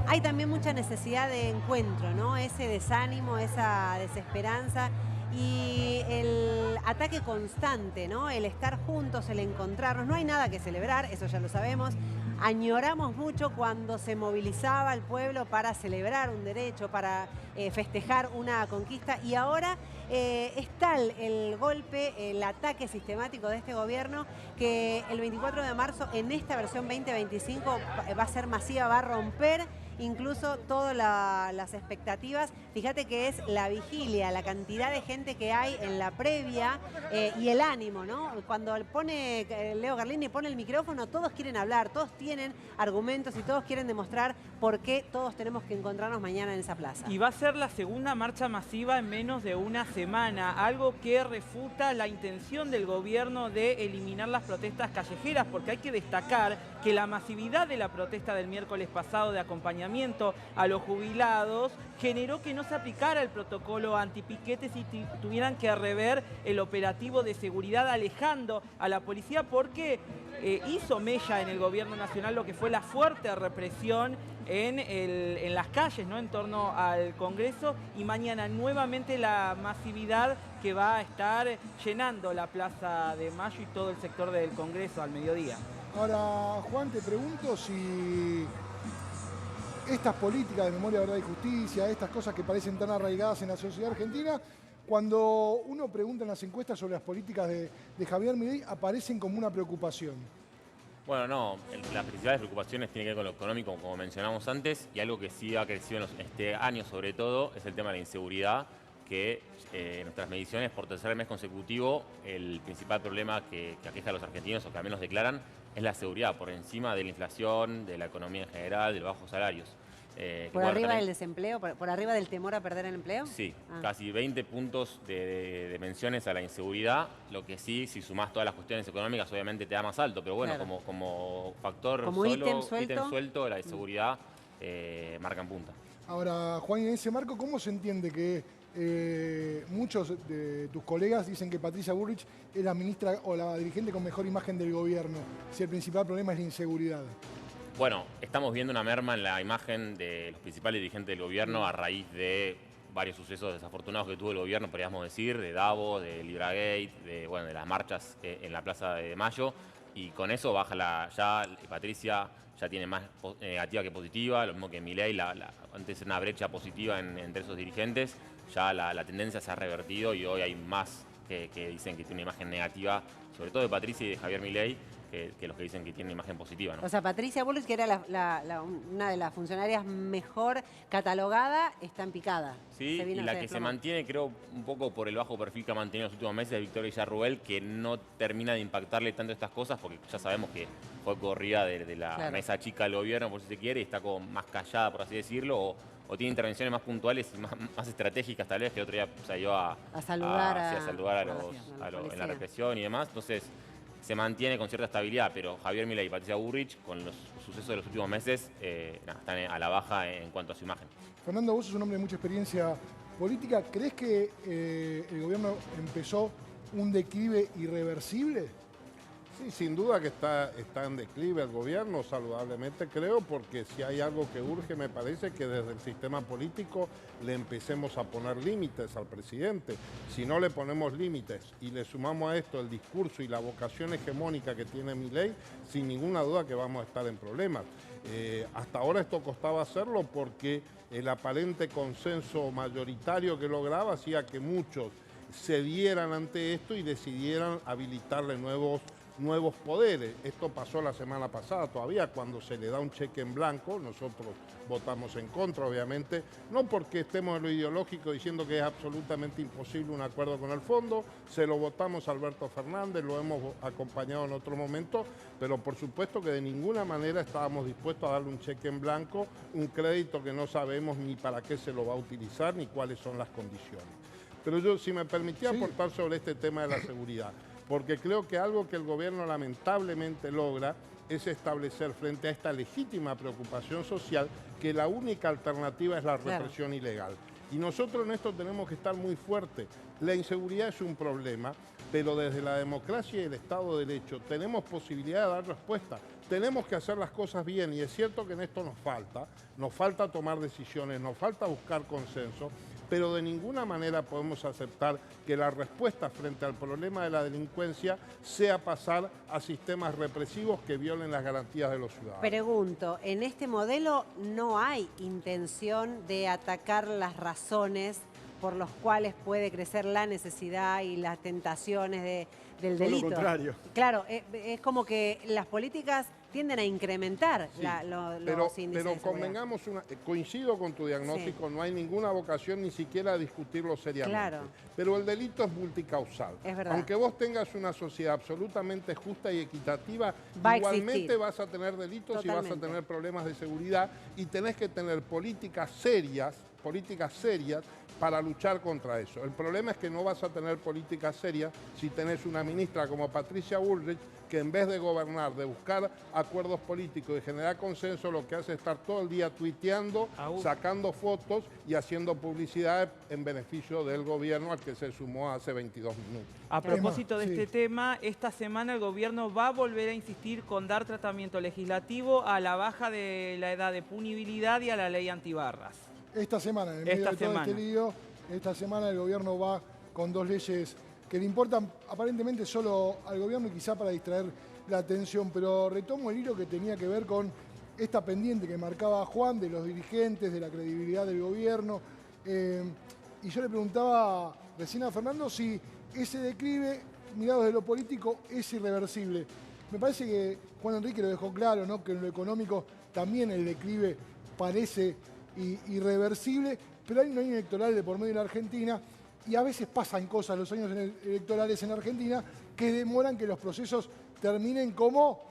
hay también mucha necesidad de encuentro, ¿no? Ese desánimo, esa desesperanza y el ataque constante, ¿no? El estar juntos, el encontrarnos. No hay nada que celebrar, eso ya lo sabemos. Añoramos mucho cuando se movilizaba el pueblo para celebrar un derecho, para festejar una conquista, y ahora es tal el golpe, el ataque sistemático de este gobierno, que el 24 de marzo en esta versión 2025 va a ser masiva, va a romper incluso todas las expectativas. Fíjate que es la vigilia, la cantidad de gente que hay en la previa y el ánimo, ¿no? Cuando pone Leo Carlini, pone el micrófono, todos quieren hablar, todos tienen argumentos y todos quieren demostrar por qué todos tenemos que encontrarnos mañana en esa plaza. Y va a ser la segunda marcha masiva en menos de una semana, algo que refuta la intención del gobierno de eliminar las protestas callejeras, porque hay que destacar que la masividad de la protesta del miércoles pasado de acompañamiento a los jubilados generó que no se aplicara el protocolo antipiquetes y tuvieran que rever el operativo de seguridad alejando a la policía, porque hizo mella en el gobierno nacional lo que fue la fuerte represión en las calles, ¿no? En torno al Congreso, y mañana nuevamente la masividad que va a estar llenando la Plaza de Mayo y todo el sector del Congreso al mediodía. Ahora, Juan, te pregunto si estas políticas de memoria, verdad y justicia, estas cosas que parecen tan arraigadas en la sociedad argentina, cuando uno pregunta en las encuestas sobre las políticas de Javier Milei, aparecen como una preocupación. Bueno, no, las principales preocupaciones tienen que ver con lo económico, como mencionamos antes, y algo que sí ha crecido este año sobre todo es el tema de la inseguridad, que en nuestras mediciones por tercer mes consecutivo el principal problema que aqueja a los argentinos, o que al menos declaran, es la seguridad, por encima de la inflación, de la economía en general, de los bajos salarios. ¿Por arriba del desempleo? ¿Por arriba del temor a perder el empleo? Sí, casi 20 puntos de menciones a la inseguridad, lo que sí, si sumás todas las cuestiones económicas, obviamente te da más alto, pero bueno, claro, como factor como solo, ítem suelto, la inseguridad marca en punta. Ahora, Juan, en ese marco, ¿cómo se entiende que muchos de tus colegas dicen que Patricia Bullrich es la ministra o la dirigente con mejor imagen del gobierno, si el principal problema es la inseguridad. Bueno, estamos viendo una merma en la imagen de los principales dirigentes del gobierno a raíz de varios sucesos desafortunados que tuvo el gobierno, podríamos decir, de Davos, de Libragate, de las marchas en la Plaza de Mayo, y con eso baja Patricia ya tiene más negativa que positiva, lo mismo que Milei, antes era una brecha positiva entre esos dirigentes, ya la tendencia se ha revertido y hoy hay más que dicen que tiene una imagen negativa, sobre todo de Patricia y de Javier Milei, que los que dicen que tiene una imagen positiva, ¿no? O sea, Patricia Bullrich, que era una de las funcionarias mejor catalogada, está en picada. Sí, y la que se mantiene, creo, un poco por el bajo perfil que ha mantenido en los últimos meses, es Victoria Villarruel, que no termina de impactarle tanto estas cosas, porque ya sabemos que fue corrida de la mesa chica del gobierno, por si se quiere, y está como más callada, por así decirlo, o tiene intervenciones más puntuales y más estratégicas tal vez, que el otro día salió a saludar en la represión y demás. Entonces se mantiene con cierta estabilidad, pero Javier Milei y Patricia Bullrich, con los sucesos de los últimos meses, están a la baja en cuanto a su imagen. Fernando, vos sos un hombre de mucha experiencia política. ¿Crees que el gobierno empezó un declive irreversible? Sí, sin duda que está en declive el gobierno, saludablemente creo, porque si hay algo que urge, me parece que desde el sistema político le empecemos a poner límites al presidente. Si no le ponemos límites y le sumamos a esto el discurso y la vocación hegemónica que tiene Milei, sin ninguna duda que vamos a estar en problemas. Hasta ahora esto costaba hacerlo porque el aparente consenso mayoritario que lograba hacía que muchos cedieran ante esto y decidieran habilitarle nuevos poderes. Esto pasó la semana pasada todavía, cuando se le da un cheque en blanco. Nosotros votamos en contra, obviamente, no porque estemos en lo ideológico diciendo que es absolutamente imposible un acuerdo con el fondo, se lo votamos a Alberto Fernández, lo hemos acompañado en otro momento, pero por supuesto que de ninguna manera estábamos dispuestos a darle un cheque en blanco, un crédito que no sabemos ni para qué se lo va a utilizar ni cuáles son las condiciones. Pero yo, si me permitía aportar sobre este tema de la seguridad, porque creo que algo que el gobierno lamentablemente logra es establecer frente a esta legítima preocupación social que la única alternativa es la represión ilegal. Y nosotros en esto tenemos que estar muy fuertes. La inseguridad es un problema, pero desde la democracia y el Estado de Derecho tenemos posibilidad de dar respuesta. Tenemos que hacer las cosas bien y es cierto que en esto nos falta tomar decisiones, nos falta buscar consenso, pero de ninguna manera podemos aceptar que la respuesta frente al problema de la delincuencia sea pasar a sistemas represivos que violen las garantías de los ciudadanos. Pregunto, ¿en este modelo no hay intención de atacar las razones por los cuales puede crecer la necesidad y las tentaciones del delito? Todo lo contrario. Claro, es como que las políticas tienden a incrementar los índices pero de convengamos, coincido con tu diagnóstico, no hay ninguna vocación ni siquiera a discutirlo seriamente. Claro. Pero el delito es multicausal. Es verdad. Aunque vos tengas una sociedad absolutamente justa y equitativa, igualmente vas a tener delitos y vas a tener problemas de seguridad y tenés que tener políticas serias para luchar contra eso. El problema es que no vas a tener políticas serias si tenés una ministra como Patricia Bullrich que en vez de gobernar, de buscar acuerdos políticos y generar consenso, lo que hace es estar todo el día tuiteando, sacando fotos y haciendo publicidad en beneficio del gobierno al que se sumó hace 22 minutos. A propósito de este tema, esta semana el gobierno va a volver a insistir con dar tratamiento legislativo a la baja de la edad de punibilidad y a la ley antibarras. Esta semana, en medio de todo este lío, esta semana el gobierno va con dos leyes que le importan aparentemente solo al gobierno y quizá para distraer la atención, pero retomo el hilo que tenía que ver con esta pendiente que marcaba Juan de los dirigentes, de la credibilidad del gobierno, y yo le preguntaba recién a Fernando si ese declive, mirado desde lo político, es irreversible. Me parece que Juan Enrique lo dejó claro, ¿no? Que en lo económico también el declive parece irreversible, pero hay un año electoral de por medio en la Argentina y a veces pasan cosas los años electorales en Argentina que demoran que los procesos terminen como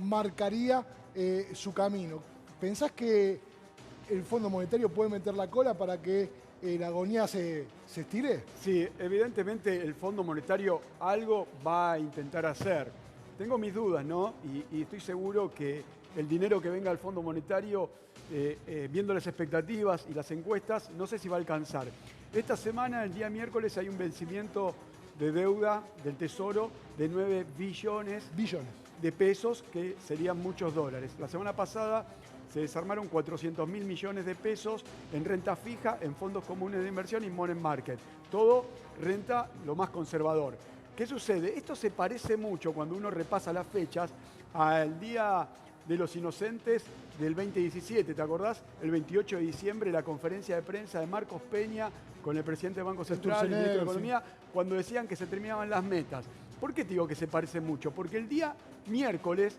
marcaría su camino. ¿Pensás que el Fondo Monetario puede meter la cola para que la agonía se estire? Sí, evidentemente el Fondo Monetario algo va a intentar hacer. Tengo mis dudas, ¿no? Y estoy seguro que el dinero que venga al Fondo Monetario, viendo las expectativas y las encuestas, no sé si va a alcanzar. Esta semana, el día miércoles, hay un vencimiento de deuda del Tesoro de 9 billones de pesos, que serían muchos dólares. La semana pasada se desarmaron 400.000 millones de pesos en renta fija, en fondos comunes de inversión y money market. Todo renta lo más conservador. ¿Qué sucede? Esto se parece mucho, cuando uno repasa las fechas, al Día de los Inocentes del 2017. ¿Te acordás? El 28 de diciembre, la conferencia de prensa de Marcos Peña con el presidente del Banco Central, el ministro de Economía, cuando decían que se terminaban las metas. ¿Por qué te digo que se parece mucho? Porque el día miércoles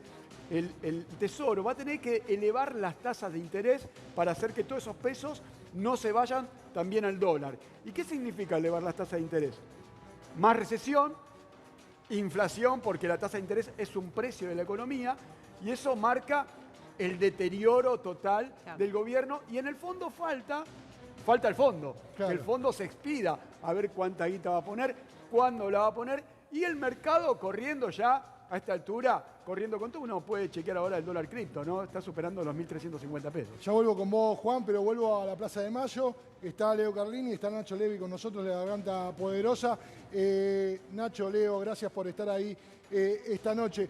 el Tesoro va a tener que elevar las tasas de interés para hacer que todos esos pesos no se vayan también al dólar. ¿Y qué significa elevar las tasas de interés? Más recesión, inflación, porque la tasa de interés es un precio de la economía, y eso marca el deterioro total del gobierno, y en el fondo falta el fondo. Claro. El fondo se expida a ver cuánta guita va a poner, cuándo la va a poner, y el mercado corriendo ya a esta altura, corriendo con todo. Uno puede chequear ahora el dólar cripto, ¿no? Está superando los 1.350 pesos. Ya vuelvo con vos, Juan, pero vuelvo a la Plaza de Mayo. Está Leo Carlini, está Nacho Levi con nosotros de la Garganta Poderosa. Nacho, Leo, gracias por estar ahí esta noche.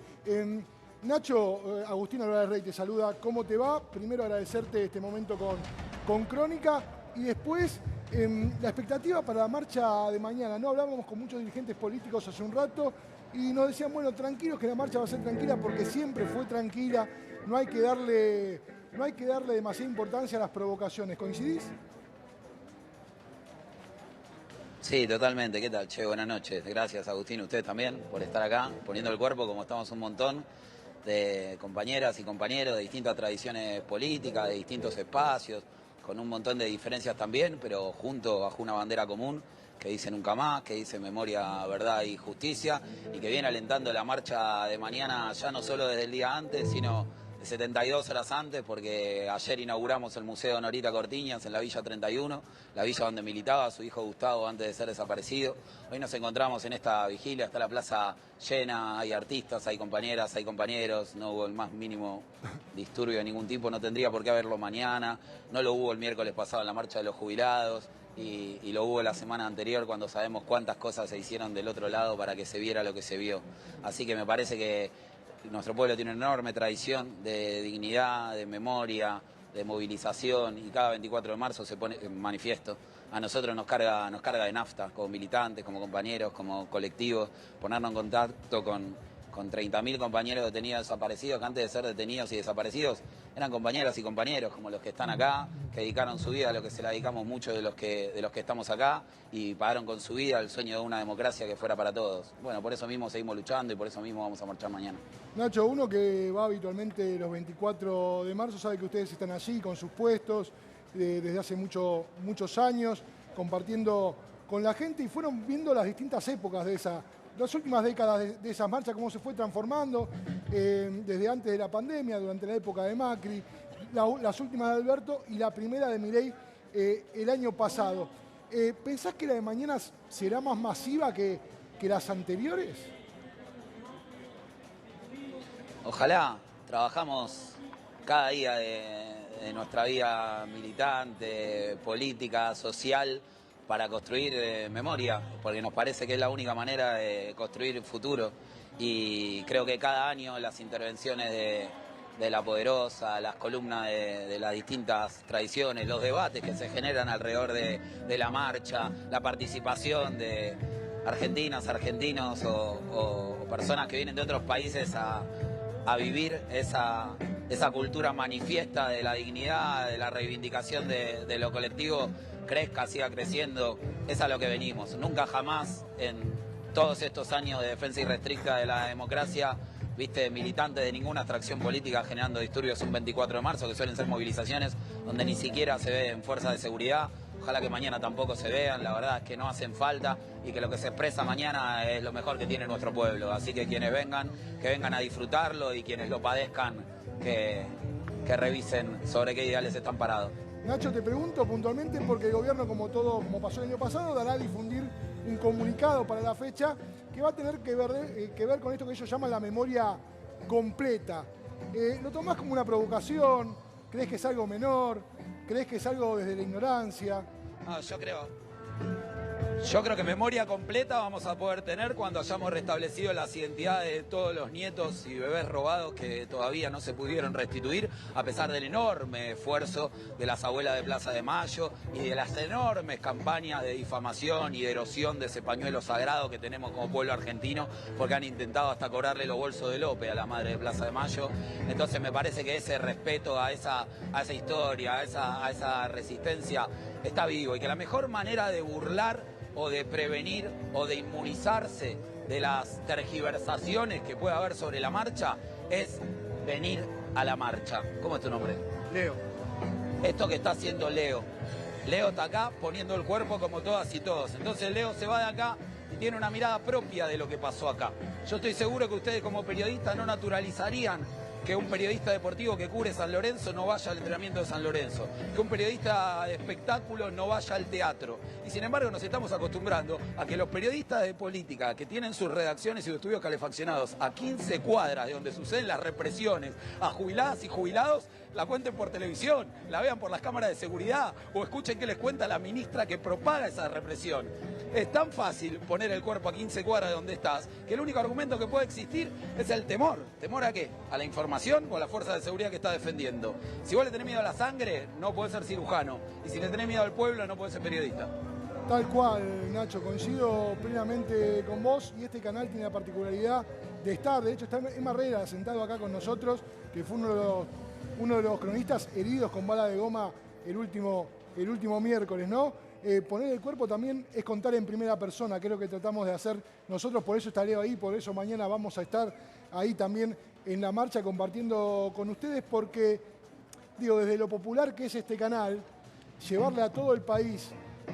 Nacho, Agustín Álvarez Rey te saluda. ¿Cómo te va? Primero agradecerte este momento con Crónica, y después la expectativa para la marcha de mañana. No hablábamos con muchos dirigentes políticos hace un rato y nos decían, bueno, tranquilos, que la marcha va a ser tranquila porque siempre fue tranquila. No hay que darle demasiada importancia a las provocaciones. ¿Coincidís? Sí, totalmente. ¿Qué tal, che? Buenas noches. Gracias, Agustín, ustedes también, por estar acá, poniendo el cuerpo, como estamos un montón de compañeras y compañeros de distintas tradiciones políticas, de distintos espacios, con un montón de diferencias también, pero juntos bajo una bandera común que dice Nunca Más, que dice Memoria, Verdad y Justicia, y que viene alentando la marcha de mañana ya no solo desde el día antes, sino de 72 horas antes, porque ayer inauguramos el Museo Norita Cortiñas en la Villa 31, la villa donde militaba su hijo Gustavo antes de ser desaparecido. Hoy nos encontramos en esta vigilia, está la plaza llena, hay artistas, hay compañeras, hay compañeros, no hubo el más mínimo disturbio de ningún tipo, no tendría por qué haberlo mañana, no lo hubo el miércoles pasado en la marcha de los jubilados, y lo hubo la semana anterior cuando sabemos cuántas cosas se hicieron del otro lado para que se viera lo que se vio. Así que me parece que nuestro pueblo tiene una enorme tradición de dignidad, de memoria, de movilización, y cada 24 de marzo se pone en manifiesto. A nosotros nos carga de nafta, como militantes, como compañeros, como colectivos, ponernos en contacto con 30.000 compañeros detenidos y desaparecidos, que antes de ser detenidos y desaparecidos eran compañeras y compañeros como los que están acá, que dedicaron su vida a lo que se la dedicamos muchos de los que estamos acá, y pagaron con su vida el sueño de una democracia que fuera para todos. Bueno, por eso mismo seguimos luchando y por eso mismo vamos a marchar mañana. Nacho, uno que va habitualmente los 24 de marzo sabe que ustedes están allí con sus puestos desde hace muchos años, compartiendo con la gente, y fueron viendo las distintas épocas de las últimas décadas de esas marchas, cómo se fue transformando desde antes de la pandemia, durante la época de Macri, las últimas de Alberto y la primera de Milei el año pasado. ¿Pensás que la de mañana será más masiva que las anteriores? Ojalá. Trabajamos cada día de nuestra vida militante, política, social, para construir memoria, porque nos parece que es la única manera de construir futuro. Y creo que cada año las intervenciones de La Poderosa, las columnas de las distintas tradiciones, los debates que se generan alrededor de la marcha, la participación de argentinas, argentinos o personas que vienen de otros países a vivir esa cultura manifiesta de la dignidad, de la reivindicación de lo colectivo, crezca, siga creciendo. Es a lo que venimos. Nunca jamás en todos estos años de defensa irrestricta de la democracia viste militantes de ninguna atracción política generando disturbios un 24 de marzo, que suelen ser movilizaciones donde ni siquiera se ven fuerzas de seguridad. Ojalá que mañana tampoco se vean, la verdad es que no hacen falta, y que lo que se expresa mañana es lo mejor que tiene nuestro pueblo. Así que quienes vengan, que vengan a disfrutarlo, y quienes lo padezcan, que revisen sobre qué ideales están parados. Nacho, te pregunto puntualmente porque el gobierno, como pasó el año pasado, dará a difundir un comunicado para la fecha que va a tener que ver con esto que ellos llaman la memoria completa. ¿Lo tomás como una provocación? ¿Crees que es algo menor? ¿Crees que es algo desde la ignorancia? No, yo creo Yo creo que memoria completa vamos a poder tener cuando hayamos restablecido las identidades de todos los nietos y bebés robados que todavía no se pudieron restituir, a pesar del enorme esfuerzo de las abuelas de Plaza de Mayo y de las enormes campañas de difamación y de erosión de ese pañuelo sagrado que tenemos como pueblo argentino, porque han intentado hasta cobrarle los bolsos de López a la madre de Plaza de Mayo. Entonces me parece que ese respeto a esa historia, a esa resistencia está vivo, y que la mejor manera de burlar o de prevenir o de inmunizarse de las tergiversaciones que pueda haber sobre la marcha es venir a la marcha. ¿Cómo es tu nombre? Leo. Esto que está haciendo Leo. Leo está acá poniendo el cuerpo como todas y todos. Entonces Leo se va de acá y tiene una mirada propia de lo que pasó acá. Yo estoy seguro que ustedes como periodistas no naturalizarían que un periodista deportivo que cubre San Lorenzo no vaya al entrenamiento de San Lorenzo, que un periodista de espectáculos no vaya al teatro. Y sin embargo nos estamos acostumbrando a que los periodistas de política que tienen sus redacciones y sus estudios calefaccionados a 15 cuadras de donde suceden las represiones a jubiladas y jubilados, la cuenten por televisión, la vean por las cámaras de seguridad o escuchen qué les cuenta la ministra que propaga esa represión. Es tan fácil poner el cuerpo a 15 cuadras de donde estás que el único argumento que puede existir es el temor. ¿Temor a qué? ¿A la información o a la fuerza de seguridad que está defendiendo? Si vos le tenés miedo a la sangre, no podés ser cirujano. Y si le tenés miedo al pueblo, no podés ser periodista. Tal cual, Nacho, coincido plenamente con vos, y este canal tiene la particularidad de estar, de hecho está Emma Herrera sentado acá con nosotros, que fue uno de los cronistas heridos con bala de goma el último miércoles, ¿no? Poner el cuerpo también es contar en primera persona, que es lo que tratamos de hacer nosotros, por eso estaré ahí, por eso mañana vamos a estar ahí también en la marcha compartiendo con ustedes, porque, digo, desde lo popular que es este canal, llevarle a todo el país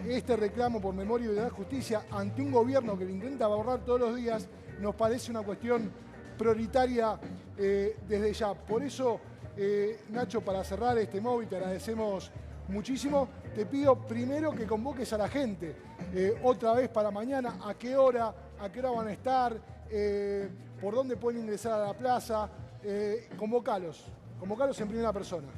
este reclamo por memoria y verdad, justicia ante un gobierno que lo intenta borrar todos los días, nos parece una cuestión prioritaria desde ya. Por eso, Nacho, para cerrar este móvil, te agradecemos muchísimo. Te pido primero que convoques a la gente otra vez para mañana, a qué hora van a estar, por dónde pueden ingresar a la plaza, convocalos en primera persona.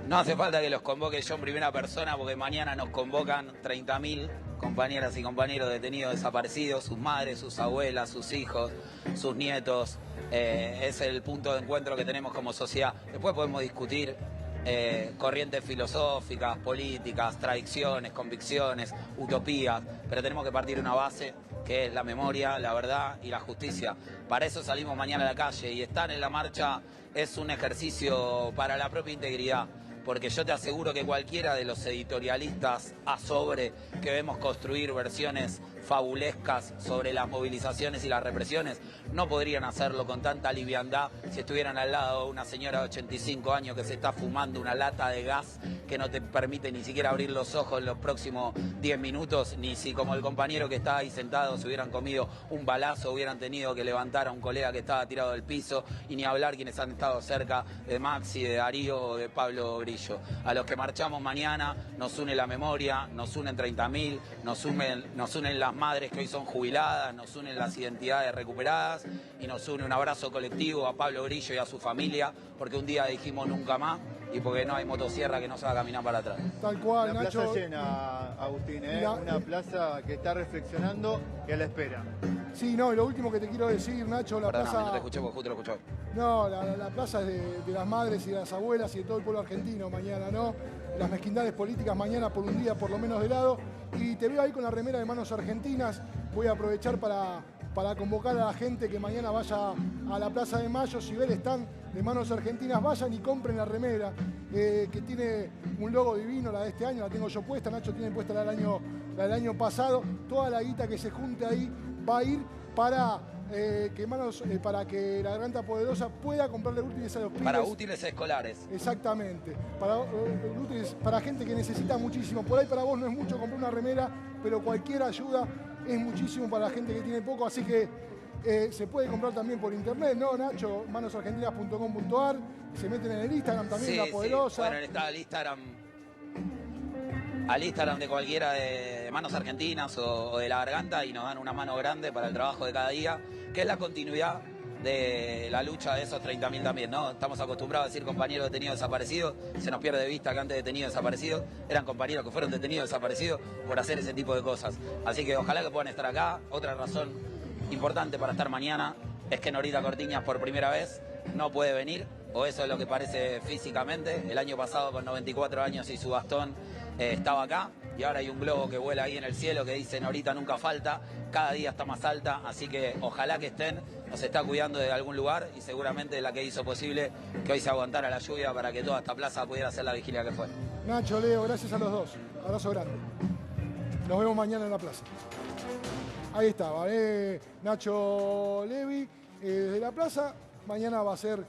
No hace falta que los convoque yo en primera persona, porque mañana nos convocan 30.000 compañeras y compañeros detenidos desaparecidos, sus madres, sus abuelas, sus hijos, sus nietos. Es el punto de encuentro que tenemos como sociedad. Después podemos discutir corrientes filosóficas, políticas, tradiciones, convicciones, utopías, pero tenemos que partir de una base que es la memoria, la verdad y la justicia. Para eso salimos mañana a la calle, y estar en la marcha es un ejercicio para la propia integridad, porque yo te aseguro que cualquiera de los editorialistas a sobre que vemos construir versiones fabulescas sobre las movilizaciones y las represiones no podrían hacerlo con tanta liviandad si estuvieran al lado de una señora de 85 años que se está fumando una lata de gas que no te permite ni siquiera abrir los ojos en los próximos 10 minutos, ni si como el compañero que está ahí sentado se hubieran comido un balazo, hubieran tenido que levantar a un colega que estaba tirado del piso, y ni hablar quienes han estado cerca de Maxi, de Darío o de Pablo Grillo. A los que marchamos mañana nos une la memoria, nos unen 30.000, nos unen las madres que hoy son jubiladas, nos unen las identidades recuperadas, y nos une un abrazo colectivo a Pablo Grillo y a su familia, porque un día dijimos nunca más, y porque no hay motosierra que no se va a caminar para atrás. Tal cual, Una Nacho. plaza llena, Agustín, una plaza que está reflexionando y a la espera. Sí, no, y lo último que te quiero decir, Nacho, la Perdóname, plaza... no te escuché porque justo lo escuché. No, la plaza es de las madres y de las abuelas y de todo el pueblo argentino mañana, ¿no? Las mezquindades políticas mañana por un día por lo menos de lado. Y te veo ahí con la remera de Manos Argentinas. Voy a aprovechar para convocar a la gente que mañana vaya a la Plaza de Mayo. Si ven están de Manos Argentinas, vayan y compren la remera, que tiene un logo divino, la de este año, la tengo yo puesta, Nacho tiene puesta la del año pasado. Toda la guita que se junte ahí va a ir para que la Garganta Poderosa pueda comprarle útiles a los pibes. Para útiles escolares. Exactamente, para gente que necesita muchísimo. Por ahí para vos no es mucho comprar una remera, pero cualquier ayuda es muchísimo para la gente que tiene poco, así que se puede comprar también por internet, ¿no, Nacho? manosargentinas.com.ar, se meten en el Instagram también, Sí, La Poderosa. Sí. Bueno, está al Instagram de cualquiera de Manos Argentinas o de La Garganta, y nos dan una mano grande para el trabajo de cada día, que es la continuidad de la lucha de esos 30.000 también, ¿no? Estamos acostumbrados a decir compañeros detenidos desaparecidos, se nos pierde de vista que antes de detenidos desaparecidos eran compañeros que fueron detenidos desaparecidos por hacer ese tipo de cosas. Así que ojalá que puedan estar acá. Otra razón importante para estar mañana es que Norita Cortiñas por primera vez no puede venir, o eso es lo que parece físicamente. El año pasado con 94 años y su bastón estaba acá, y ahora hay un globo que vuela ahí en el cielo que dice Norita nunca falta, cada día está más alta, así que ojalá que estén, nos está cuidando de algún lugar y seguramente la que hizo posible que hoy se aguantara la lluvia para que toda esta plaza pudiera hacer la vigilia que fue. Nacho, Leo, gracias a los dos. Abrazo grande. Nos vemos mañana en la plaza. Ahí estaba, Nacho Levi desde la plaza. Mañana va a ser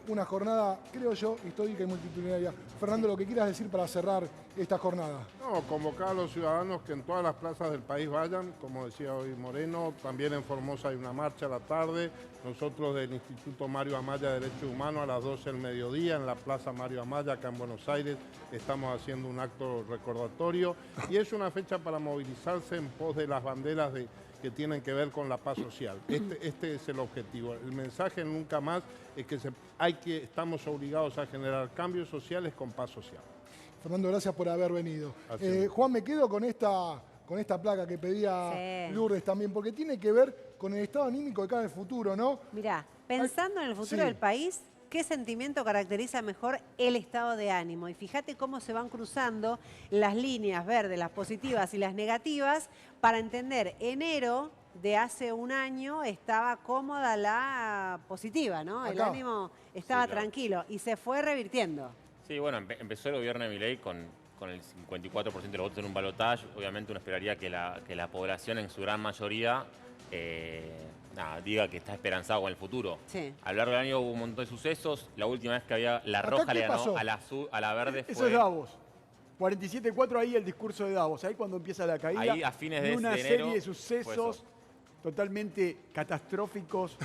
una jornada, creo yo, histórica y multitudinaria. Fernando, lo que quieras decir para cerrar esta jornada. No, convocar a los ciudadanos que en todas las plazas del país vayan, como decía hoy Moreno, también en Formosa hay una marcha a la tarde, nosotros del Instituto Mario Amaya de Derechos Humanos a las 12 del mediodía en la Plaza Mario Amaya, acá en Buenos Aires, estamos haciendo un acto recordatorio y es una fecha para movilizarse en pos de las banderas que tienen que ver con la paz social. Este es el objetivo. El mensaje nunca más es que estamos obligados a generar cambios sociales con paz social. Fernando, gracias por haber venido. Juan, me quedo con esta placa que pedía Lourdes también, porque tiene que ver con el estado anímico de cara al futuro, ¿no? Mirá, pensando en el futuro del país, ¿qué sentimiento caracteriza mejor el estado de ánimo? Y fíjate cómo se van cruzando las líneas verdes, las positivas y las negativas, para entender enero de hace un año estaba cómoda la positiva, ¿no? El ánimo estaba tranquilo y se fue revirtiendo. Sí, bueno, empezó el gobierno de Milei con el 54% de los votos en un balotaje. Obviamente uno esperaría que la población en su gran mayoría diga que está esperanzado con el futuro. Sí. A lo largo del año hubo un montón de sucesos. La última vez que había la roja le ganó a la verde fue... Eso es Davos. 47-4 ahí el discurso de Davos. Ahí cuando empieza la caída. Ahí a fines de una enero, serie de sucesos totalmente catastróficos.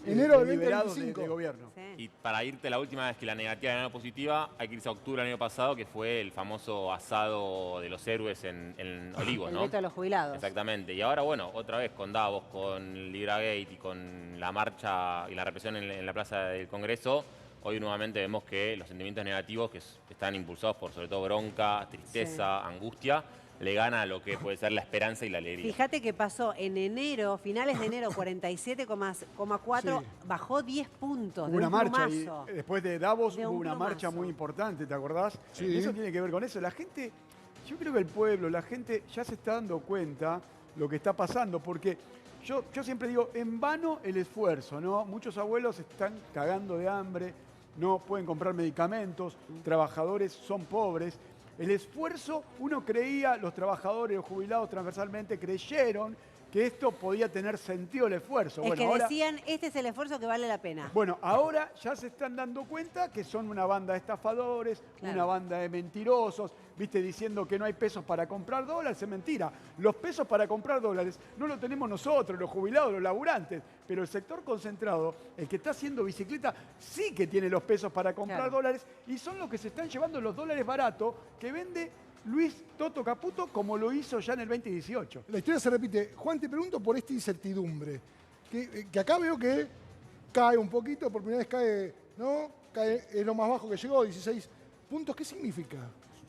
Enero del liberados 2025 de gobierno. Y para irte la última vez que la negativa era positiva, hay que irse a octubre del año pasado, que fue el famoso asado de los héroes en Olivos, ¿no? El veto de los jubilados. Exactamente. Y ahora, bueno, otra vez con Davos, con Libragate y con la marcha y la represión en la Plaza del Congreso, hoy nuevamente vemos que los sentimientos negativos que están impulsados por sobre todo bronca, tristeza, angustia, le gana a lo que puede ser la esperanza y la alegría. Fíjate que pasó en enero, finales de enero, 47,4, bajó 10 puntos. Hubo una marcha y después de Davos hubo una marcha muy importante, ¿te acordás? Sí. Y eso tiene que ver con eso. La gente, yo creo que el pueblo, la gente ya se está dando cuenta lo que está pasando, porque yo siempre digo, en vano el esfuerzo, ¿no? Muchos abuelos están cagando de hambre, no pueden comprar medicamentos, trabajadores son pobres. El esfuerzo, uno creía, los trabajadores, los jubilados transversalmente creyeron que esto podía tener sentido el esfuerzo. Es que decían, este es el esfuerzo que vale la pena. Bueno, ahora ya se están dando cuenta que son una banda de estafadores, una banda de mentirosos, viste, diciendo que no hay pesos para comprar dólares, es mentira. Los pesos para comprar dólares no los tenemos nosotros, los jubilados, los laburantes, pero el sector concentrado, el que está haciendo bicicleta, sí que tiene los pesos para comprar dólares y son los que se están llevando los dólares baratos que vende Luis Toto Caputo, como lo hizo ya en el 2018. La historia se repite. Juan, te pregunto por esta incertidumbre, que acá veo que cae un poquito, por primera vez cae, ¿no? Cae, es lo más bajo que llegó, 16 puntos. ¿Qué significa?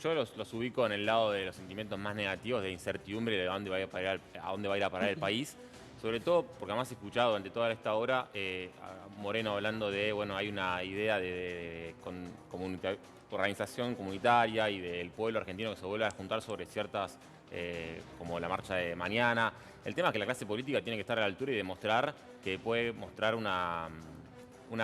Yo los ubico en el lado de los sentimientos más negativos, de incertidumbre de a dónde va a ir a parar el país. Sobre todo porque además he escuchado durante toda esta hora a Moreno hablando de, bueno, hay una idea de organización comunitaria y del pueblo argentino que se vuelve a juntar sobre ciertas, como la marcha de mañana. El tema es que la clase política tiene que estar a la altura y demostrar que puede mostrar una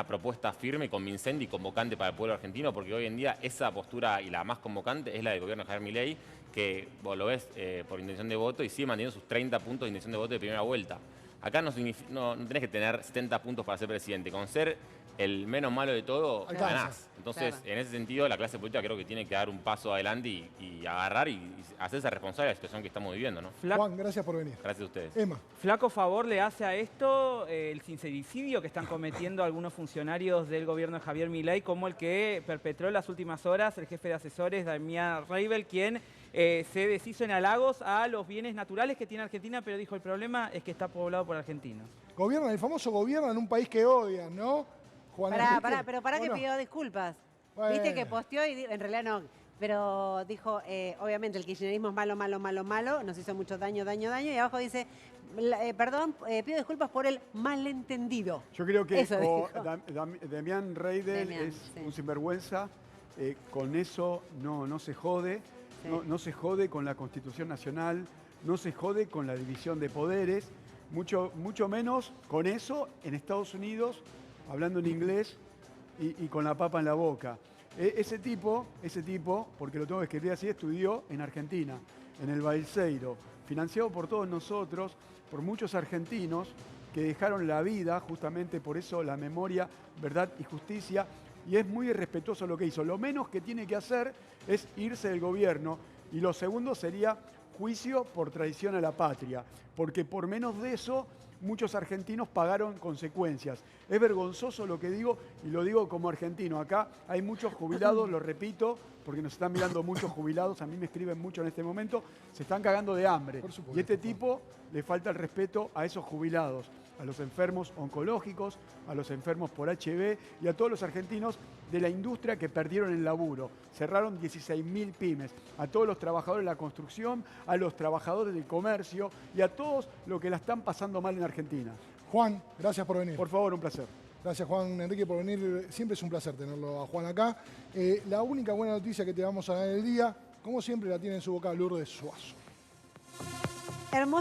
propuesta firme, convincente y convocante para el pueblo argentino, porque hoy en día esa postura y la más convocante es la del gobierno de Javier Milei, que vos lo ves por intención de voto y sigue manteniendo sus 30 puntos de intención de voto de primera vuelta. Acá no tenés que tener 70 puntos para ser presidente. Con ser el menos malo de todo, Alcanza. ganás. Entonces, Claro. en ese sentido, la clase política creo que tiene que dar un paso adelante y agarrar y hacerse responsable de la situación que estamos viviendo, ¿no? Juan, gracias por venir. Gracias a ustedes. Emma. Flaco favor le hace a esto el sincericidio que están cometiendo algunos funcionarios del gobierno de Javier Milei, como el que perpetró en las últimas horas el jefe de asesores, Damián Reibel, quien se deshizo en halagos a los bienes naturales que tiene Argentina, pero dijo el problema es que está poblado por argentinos. Gobiernan, el famoso gobierno en un país que odian, ¿no? Juan Enrique. Pero pará que Bueno, pidió disculpas. Bueno. Viste que posteó y en realidad no. Pero dijo, obviamente el kirchnerismo es malo, malo, malo, malo, nos hizo mucho daño, daño, daño. Y abajo dice, perdón, pido disculpas por el malentendido. Yo creo que Eso dijo. Damián Reidel Damián, es sí. un sinvergüenza. Con eso no se jode. Sí. No se jode con la Constitución Nacional. No se jode con la división de poderes. Mucho menos con eso en Estados Unidos, hablando en inglés y con la papa en la boca. Ese tipo, porque lo tengo que escribir así, estudió en Argentina, en el Balseiro, financiado por todos nosotros, por muchos argentinos que dejaron la vida, justamente por eso la memoria, verdad y justicia, y es muy irrespetuoso lo que hizo. Lo menos que tiene que hacer es irse del gobierno, y lo segundo sería juicio por traición a la patria, porque por menos de eso muchos argentinos pagaron consecuencias. Es vergonzoso lo que digo y lo digo como argentino. Acá hay muchos jubilados, lo repito, porque nos están mirando muchos jubilados, a mí me escriben mucho en este momento, se están cagando de hambre. Por supuesto. Y este tipo le falta el respeto a esos jubilados, a los enfermos oncológicos, a los enfermos por HIV y a todos los argentinos de la industria que perdieron el laburo. Cerraron 16.000 pymes, a todos los trabajadores de la construcción, a los trabajadores del comercio y a todos los que la están pasando mal en Argentina. Juan, gracias por venir. Por favor, un placer. Gracias, Juan Enrique, por venir. Siempre es un placer tenerlo a Juan acá. La única buena noticia que te vamos a dar el día, como siempre, la tiene en su boca Lourdes Suazo. Hermosa.